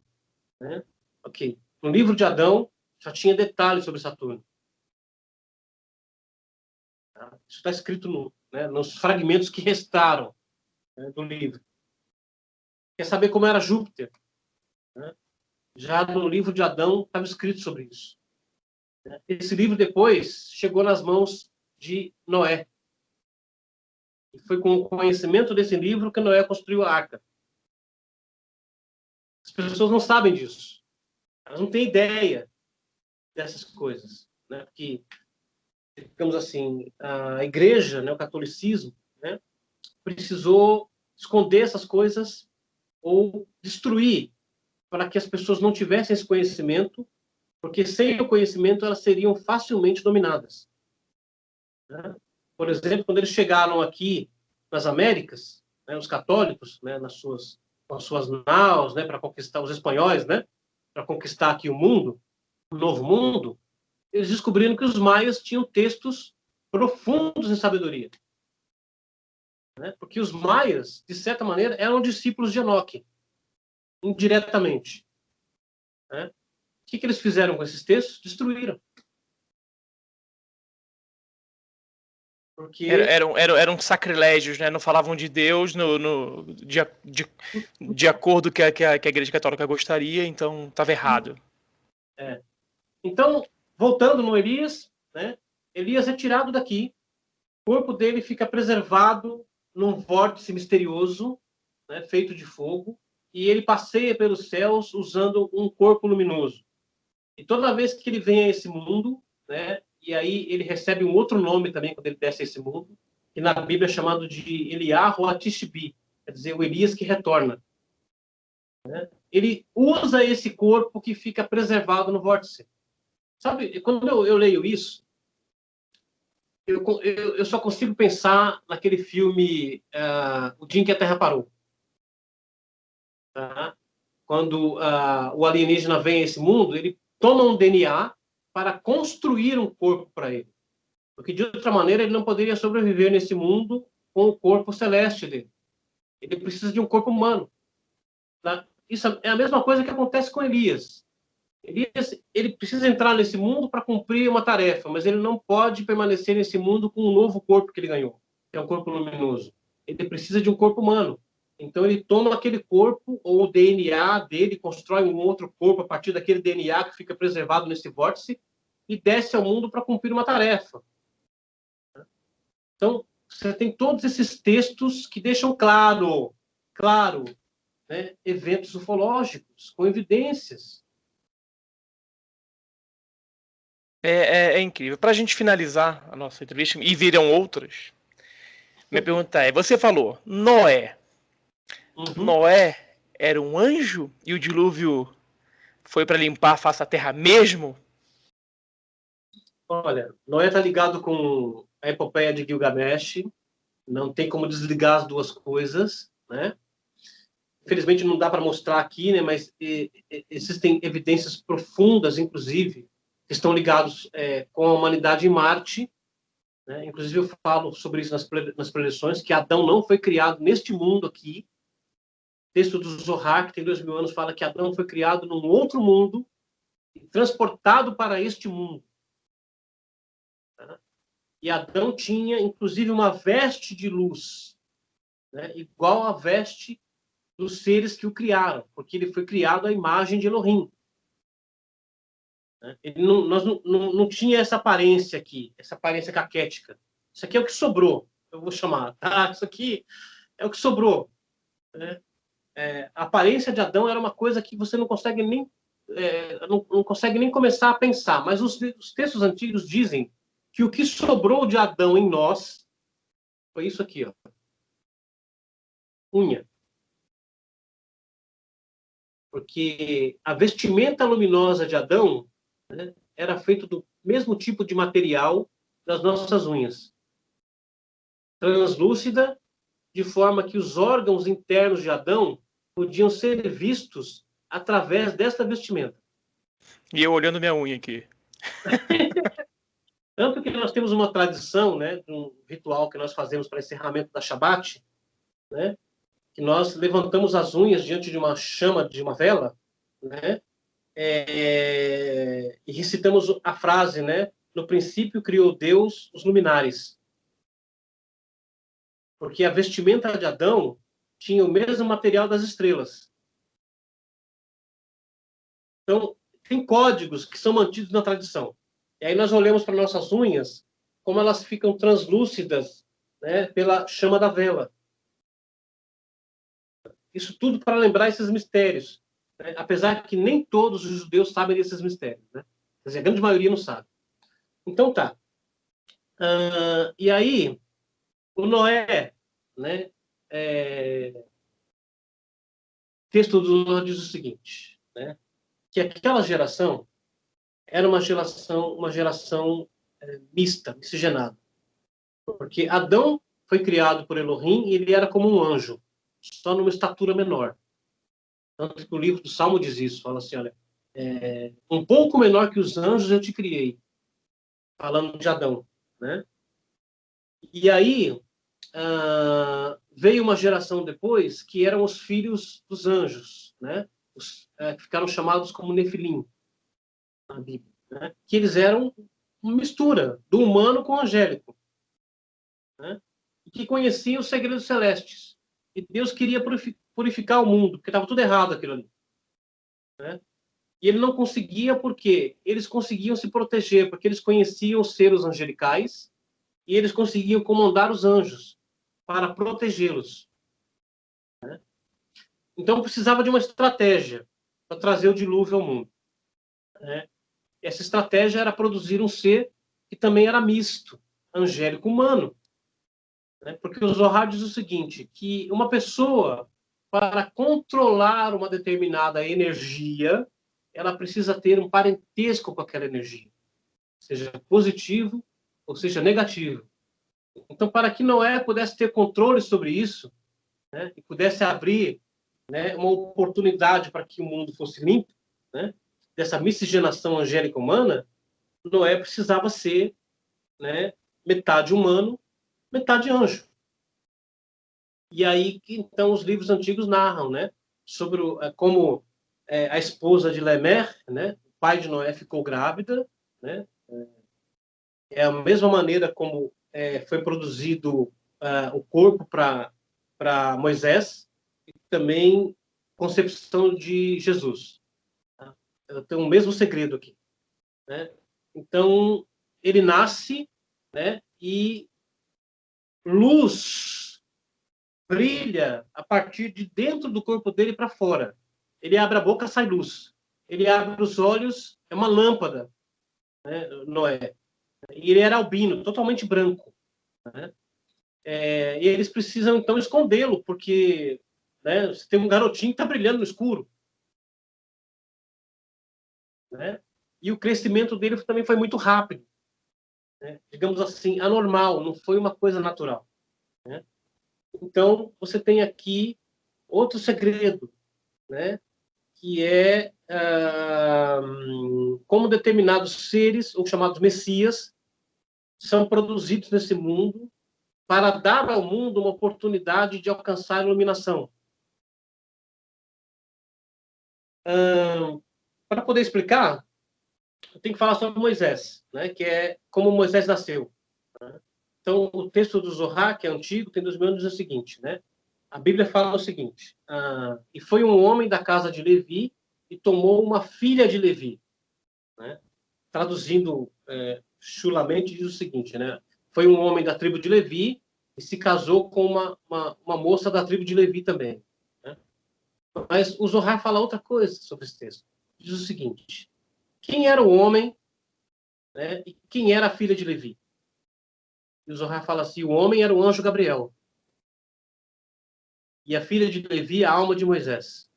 Né? Ok. No livro de Adão, já tinha detalhes sobre Saturno. Tá? Isso está escrito nos fragmentos que restaram, né, do livro. Quer saber como era Júpiter? Né? Já no livro de Adão estava escrito sobre isso. Né? Esse livro depois chegou nas mãos de Noé. E foi com o conhecimento desse livro que Noé construiu a arca. As pessoas não sabem disso. Elas não têm ideia dessas coisas. Né? Porque, digamos assim, a igreja, né, o catolicismo, né, precisou esconder essas coisas ou destruir para que as pessoas não tivessem esse conhecimento, porque sem o conhecimento elas seriam facilmente dominadas. Né? Por exemplo, quando eles chegaram aqui nas Américas, né, os católicos, né, com as suas naus, né, para conquistar os espanhóis, né, para conquistar aqui o mundo, o novo mundo, eles descobriram que os maias tinham textos profundos em sabedoria. Né? Porque os maias, de certa maneira, eram discípulos de Enoque, indiretamente. Né? O que eles fizeram com esses textos? Destruíram. Porque Eram sacrilégios, né? Não falavam de Deus de acordo com que a Igreja Católica gostaria, então estava errado. Então, voltando no Elias, né? Elias é tirado daqui, o corpo dele fica preservado num vórtice misterioso, né, feito de fogo, e ele passeia pelos céus usando um corpo luminoso. E toda vez que ele vem a esse mundo, né, e aí ele recebe um outro nome também quando ele desce a esse mundo, que na Bíblia é chamado de Eliyahu Atishbi, quer dizer, o Elias que retorna. Né? Ele usa esse corpo que fica preservado no vórtice. Sabe, quando eu leio isso, eu só consigo pensar naquele filme O Dia em que a Terra Parou. Tá? Quando o alienígena vem a esse mundo, ele toma um DNA para construir um corpo para ele. Porque, de outra maneira, ele não poderia sobreviver nesse mundo com o corpo celeste dele. Ele precisa de um corpo humano. Tá? Isso é a mesma coisa que acontece com Elias. Elias, ele precisa entrar nesse mundo para cumprir uma tarefa, mas ele não pode permanecer nesse mundo com um novo corpo que ele ganhou, que é um corpo luminoso. Ele precisa de um corpo humano. Então ele toma aquele corpo ou o DNA dele, constrói um outro corpo a partir daquele DNA que fica preservado nesse vórtice e desce ao mundo para cumprir uma tarefa. Então você tem todos esses textos que deixam claro, né, eventos ufológicos com evidências. É incrível. Para a gente finalizar a nossa entrevista, e virão outras, minha pergunta é, você falou, Noé. Noé era um anjo e o dilúvio foi para limpar a face da terra mesmo? Olha, Noé está ligado com a epopeia de Gilgamesh, não tem como desligar as duas coisas, né? Infelizmente não dá para mostrar aqui, né? Mas existem evidências profundas, inclusive, que estão ligados com a humanidade em Marte. Né? Inclusive eu falo sobre isso nas preleções, que Adão não foi criado neste mundo aqui. O texto do Zohar, que tem 2000 anos, fala que Adão foi criado num outro mundo e transportado para este mundo. Tá? E Adão tinha, inclusive, uma veste de luz, né? Igual à veste dos seres que o criaram, porque ele foi criado à imagem de Elohim. Ele não tinha essa aparência aqui, essa aparência caquética. Isso aqui é o que sobrou, eu vou chamar. Tá? Isso aqui é o que sobrou. Né? A aparência de Adão era uma coisa que você não consegue nem não consegue nem começar a pensar. Mas os textos antigos dizem que o que sobrou de Adão em nós foi isso aqui, ó. Unha. Porque a vestimenta luminosa de Adão, né, era feita do mesmo tipo de material das nossas unhas. Translúcida, de forma que os órgãos internos de Adão podiam ser vistos através desta vestimenta. E eu olhando minha unha aqui. Tanto que nós temos uma tradição, né, de um ritual que nós fazemos para encerramento da Shabat, né, que nós levantamos as unhas diante de uma chama, de uma vela, né, e recitamos a frase, né, no princípio criou Deus os luminares. Porque a vestimenta de Adão tinha o mesmo material das estrelas. Então, tem códigos que são mantidos na tradição. E aí nós olhamos para nossas unhas, como elas ficam translúcidas, né, pela chama da vela. Isso tudo para lembrar esses mistérios, né? Apesar que nem todos os judeus sabem desses mistérios, né? Quer dizer, a grande maioria não sabe. Então tá. E aí, o Noé, né? O texto do Noé diz o seguinte, né? Que aquela geração era uma geração mista, miscigenada. Porque Adão foi criado por Elohim e ele era como um anjo, só numa estatura menor. Tanto que o livro do Salmo diz isso, fala assim, olha, um pouco menor que os anjos eu te criei, falando de Adão, né? E aí veio uma geração depois que eram os filhos dos anjos, né? Que ficaram chamados como Nefilim na Bíblia, né? Que eles eram uma mistura do humano com o angélico, né? E que conheciam os segredos celestes. E Deus queria purificar o mundo, porque estava tudo errado aquilo ali, né? E ele não conseguia porque eles conseguiam se proteger, porque eles conheciam os seres angelicais e eles conseguiam comandar os anjos para protegê-los, né? Então precisava de uma estratégia para trazer o dilúvio ao mundo, né? Essa estratégia era produzir um ser que também era misto, angélico-humano, né? Porque o Zohar diz o seguinte, que uma pessoa, para controlar uma determinada energia, ela precisa ter um parentesco com aquela energia, seja positivo ou seja negativo. Então, para que Noé pudesse ter controle sobre isso, né, e pudesse abrir, né, uma oportunidade para que o mundo fosse limpo, né, dessa miscigenação angélica humana, Noé precisava ser, né, metade humano, metade anjo. E aí, então, os livros antigos narram, né, sobre como a esposa de Lemer, né, o pai de Noé, ficou grávida, né, é a mesma maneira como foi produzido o corpo para Moisés, e também concepção de Jesus. Tá? Tem o mesmo segredo aqui, né? Então, ele nasce, né, e luz brilha a partir de dentro do corpo dele para fora. Ele abre a boca, sai luz. Ele abre os olhos, é uma lâmpada, né, Noé. E ele era albino, totalmente branco, né? E eles precisam, então, escondê-lo, porque, né, você tem um garotinho que está brilhando no escuro, né? E o crescimento dele também foi muito rápido, né? Digamos assim, anormal, não foi uma coisa natural, né? Então, você tem aqui outro segredo, né? Que é como determinados seres, ou chamados messias, são produzidos nesse mundo para dar ao mundo uma oportunidade de alcançar a iluminação. Para poder explicar, eu tenho que falar sobre Moisés, né, que é como Moisés nasceu, né? Então, o texto do Zohar, que é antigo, tem 2.000 anos, diz o seguinte, né? A Bíblia fala o seguinte, e foi um homem da casa de Levi e tomou uma filha de Levi, né? Traduzindo chulamente, diz o seguinte, né? Foi um homem da tribo de Levi e se casou com uma moça da tribo de Levi também, né? Mas o Zohar fala outra coisa sobre esse texto. Diz o seguinte, quem era o homem, né, e quem era a filha de Levi? E o Zohar fala assim, o homem era o anjo Gabriel. E a filha de Levi, a alma de Moisés.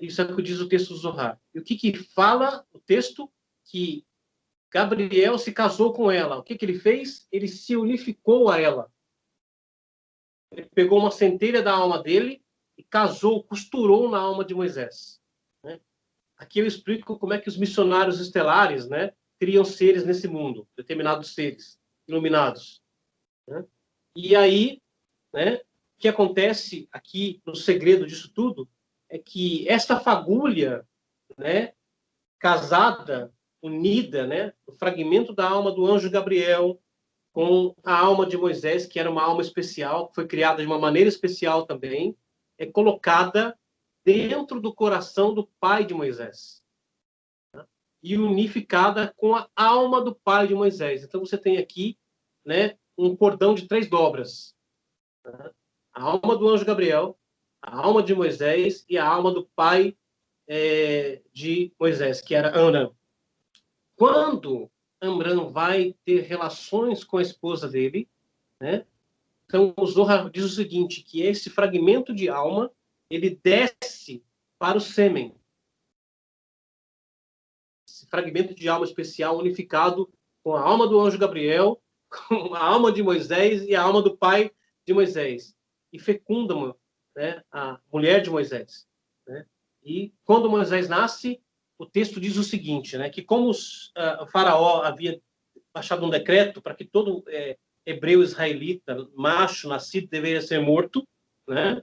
Isso é o que diz o texto do Zohar. E o que fala o texto? Que Gabriel se casou com ela. O que ele fez? Ele se unificou a ela. Ele pegou uma centelha da alma dele e casou, costurou na alma de Moisés, né? Aqui eu explico como é que os missionários estelares, né, criam seres nesse mundo, determinados seres iluminados, né? E aí, né, o que acontece aqui, no segredo disso tudo, é que esta fagulha, né, casada, unida, né, o fragmento da alma do anjo Gabriel com a alma de Moisés, que era uma alma especial, que foi criada de uma maneira especial também, é colocada dentro do coração do pai de Moisés, né, e unificada com a alma do pai de Moisés. Então você tem aqui, né, um cordão de 3 dobras, né? A alma do anjo Gabriel, a alma de Moisés e a alma do pai de Moisés, que era Amram. Quando Amram vai ter relações com a esposa dele, né? Então o Zohar diz o seguinte, que esse fragmento de alma, ele desce para o sêmen. Esse fragmento de alma especial unificado com a alma do anjo Gabriel, com a alma de Moisés e a alma do pai de Moisés. E fecunda, né, a mulher de Moisés, né? E quando Moisés nasce, o texto diz o seguinte, né, que como o faraó havia baixado um decreto para que todo hebreu israelita, macho, nascido, deveria ser morto, né?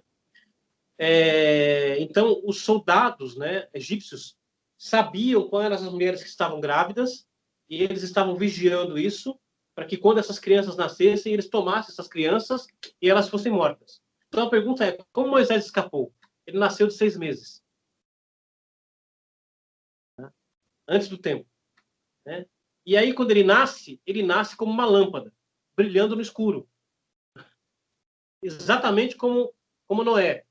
Então, os soldados, né, egípcios sabiam quais eram as mulheres que estavam grávidas e eles estavam vigiando isso para que quando essas crianças nascessem, eles tomassem essas crianças e elas fossem mortas. Então, a pergunta é, como Moisés escapou? Ele nasceu de 6 meses. Né? Antes do tempo. Né? E aí, quando ele nasce como uma lâmpada, brilhando no escuro. Exatamente como Noé.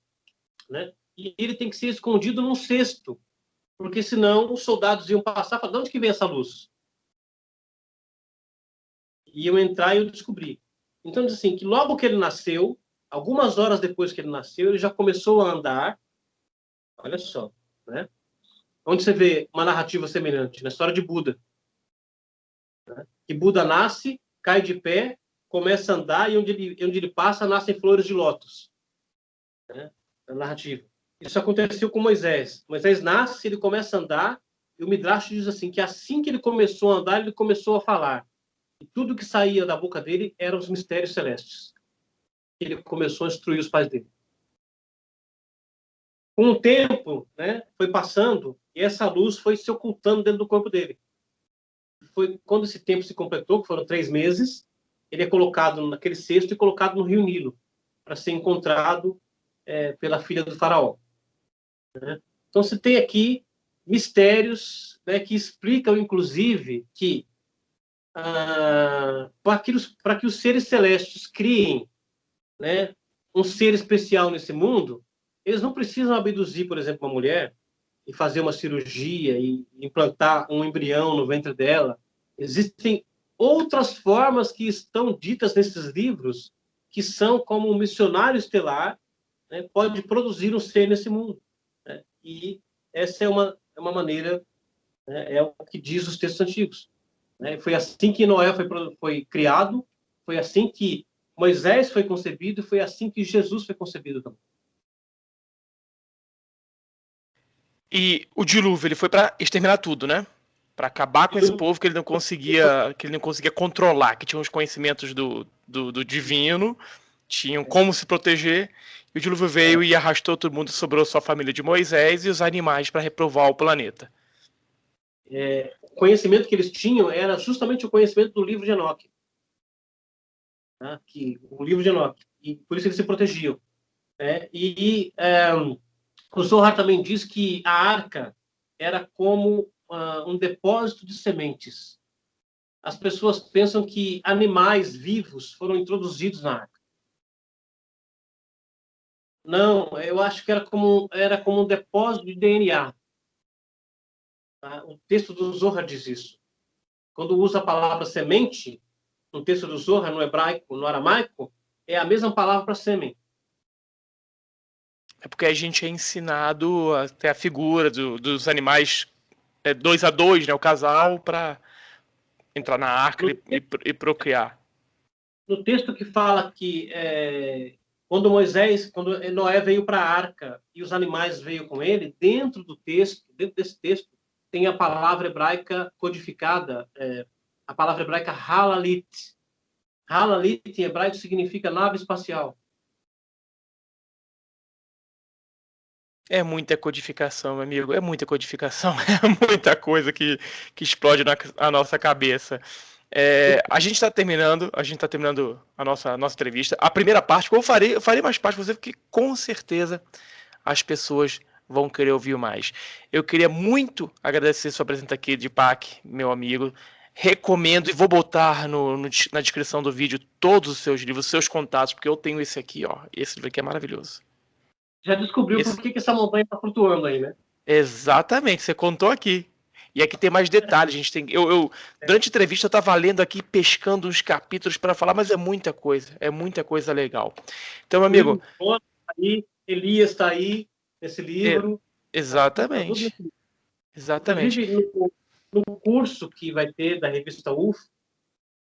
Né? E ele tem que ser escondido num cesto, porque senão os soldados iam passar e falar, de onde que vem essa luz? Iam entrar e eu descobri. Então, diz assim, que logo que ele nasceu, algumas horas depois que ele nasceu, ele já começou a andar, olha só, né? Onde você vê uma narrativa semelhante? Na história de Buda. Né? Que Buda nasce, cai de pé, começa a andar, e onde ele passa, nascem flores de lótus. Né? A narrativa. Isso aconteceu com Moisés. Moisés nasce, ele começa a andar, e o Midrash diz assim, que assim que ele começou a andar, ele começou a falar. E tudo que saía da boca dele eram os mistérios celestes. Ele começou a instruir os pais dele. Com o tempo, né, foi passando, e essa luz foi se ocultando dentro do corpo dele. Foi quando esse tempo se completou, que foram 3 meses, ele é colocado naquele cesto e colocado no Rio Nilo, para ser encontrado pela filha do faraó. Né? Então, você tem aqui mistérios, né, que explicam, inclusive, que para que os seres celestes criem, né, um ser especial nesse mundo, eles não precisam abduzir, por exemplo, uma mulher e fazer uma cirurgia e implantar um embrião no ventre dela. Existem outras formas que estão ditas nesses livros que são como um missionário estelar, né, pode produzir um ser nesse mundo. Né? E essa é uma maneira, né, é o que diz os textos antigos. Né? Foi assim que Noé foi criado, foi assim que Moisés foi concebido, foi assim que Jesus foi concebido também. E o dilúvio, ele foi para exterminar tudo, né? Para acabar com esse povo que ele não conseguia controlar, que tinha os conhecimentos do divino, tinham como se proteger. E o dilúvio veio e arrastou todo mundo, sobrou só a família de Moisés e os animais para reprovar o planeta. O conhecimento que eles tinham era justamente o conhecimento do livro de Enoque. Tá? O livro de Enoque. E por isso eles se protegiam. O Zohar também diz que a arca era como um depósito de sementes. As pessoas pensam que animais vivos foram introduzidos na arca. Não, eu acho que era como um depósito de DNA. Tá? O texto do Zohar diz isso. Quando usa a palavra semente, no texto do Zohar, no hebraico, no aramaico, é a mesma palavra para sêmen. É porque a gente é ensinado a ter a figura dos animais 2 a 2, né, o casal, para entrar na arca e procriar. No texto que fala que quando Noé veio para a arca e os animais veio com ele, dentro desse texto, tem a palavra hebraica codificada, a palavra hebraica halalit. Halalit em hebraico significa nave espacial. É muita codificação, meu amigo. É muita codificação. É muita coisa que explode na nossa cabeça. A gente está terminando a nossa entrevista. A primeira parte, eu farei mais parte, você, porque com certeza as pessoas vão querer ouvir mais. Eu queria muito agradecer sua presença aqui, Deepak, meu amigo. Recomendo e vou botar na descrição do vídeo todos os seus livros, seus contatos, porque eu tenho esse aqui, ó. Esse livro aqui é maravilhoso. Já descobriu por que essa montanha está flutuando aí, né? Exatamente, você contou aqui. E aqui tem mais detalhes. A gente tem, durante a entrevista eu estava lendo aqui, pescando uns capítulos para falar, mas é muita coisa legal. Então, meu amigo. Aí, Elias está aí nesse livro. Exatamente. Tá Exatamente. Inclusive, no curso que vai ter da revista UFO,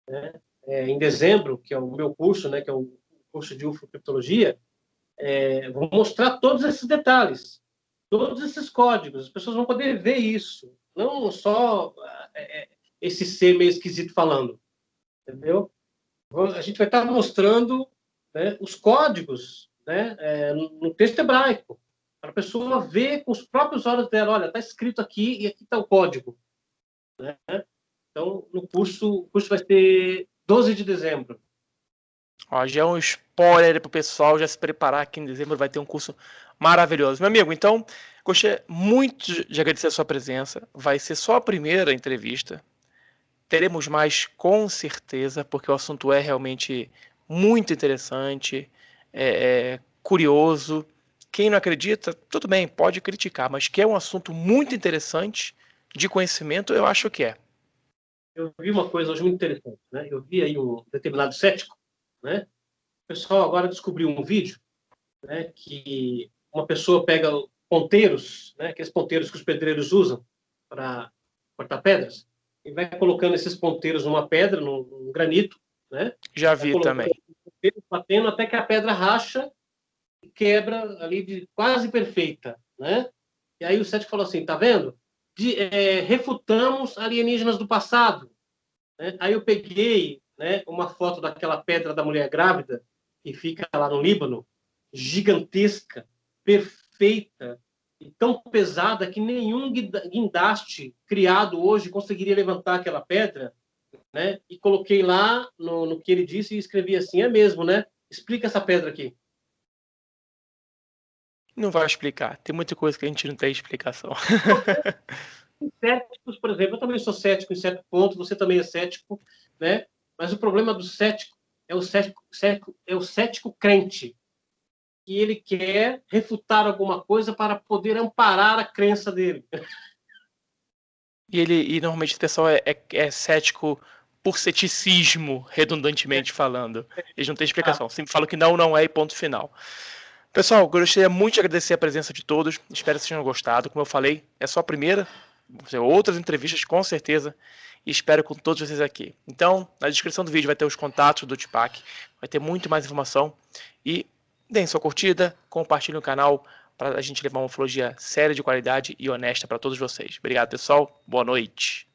né, em dezembro, que é o meu curso, né, que é o curso de UFO-criptologia, vou mostrar todos esses detalhes, todos esses códigos. As pessoas vão poder ver isso, não só esse ser meio esquisito falando, entendeu? A gente vai estar mostrando, né, os códigos, né, no texto hebraico, para a pessoa ver com os próprios olhos dela. Olha, está escrito aqui e aqui está o código. Né? Então, o curso vai ser 12 de dezembro. Ó, já é um spoiler para o pessoal já se preparar. Aqui em dezembro vai ter um curso maravilhoso. Meu amigo, então, gostei muito de agradecer a sua presença. Vai ser só a primeira entrevista. Teremos mais com certeza, porque o assunto é realmente muito interessante, curioso. Quem não acredita, tudo bem, pode criticar, mas que é um assunto muito interessante, de conhecimento, eu acho que é. Eu vi uma coisa hoje muito interessante, né? Eu vi aí um determinado cético, né? O pessoal agora descobriu um vídeo, né, que uma pessoa pega ponteiros, né, aqueles ponteiros que os pedreiros usam para cortar pedras, e vai colocando esses ponteiros numa pedra, num granito, né? Já vi também. Batendo até que a pedra racha e quebra ali de quase perfeita, né? E aí o cético falou assim, tá vendo? Refutamos alienígenas do passado. Né? Aí eu peguei, né, uma foto daquela pedra da mulher grávida que fica lá no Líbano, gigantesca, perfeita, e tão pesada que nenhum guindaste criado hoje conseguiria levantar aquela pedra, né? E coloquei lá no que ele disse e escrevi assim, é mesmo, né? Explica essa pedra aqui. Não vai explicar. Tem muita coisa que a gente não tem explicação. Céticos, por exemplo, eu também sou cético em certo ponto, você também é cético, né? Mas o problema do cético é o cético crente. E ele quer refutar alguma coisa para poder amparar a crença dele. E normalmente o pessoal é cético por ceticismo, redundantemente falando. Eles não têm explicação. Sempre falam que não é e ponto final. Pessoal, gostaria muito de agradecer a presença de todos. Espero que vocês tenham gostado. Como eu falei, é só a primeira. Vão ter outras entrevistas, com certeza. E espero com todos vocês aqui. Então, na descrição do vídeo vai ter os contatos do Deepak. Vai ter muito mais informação. E deem sua curtida, compartilhem o canal para a gente levar uma ufologia séria, de qualidade e honesta para todos vocês. Obrigado, pessoal. Boa noite.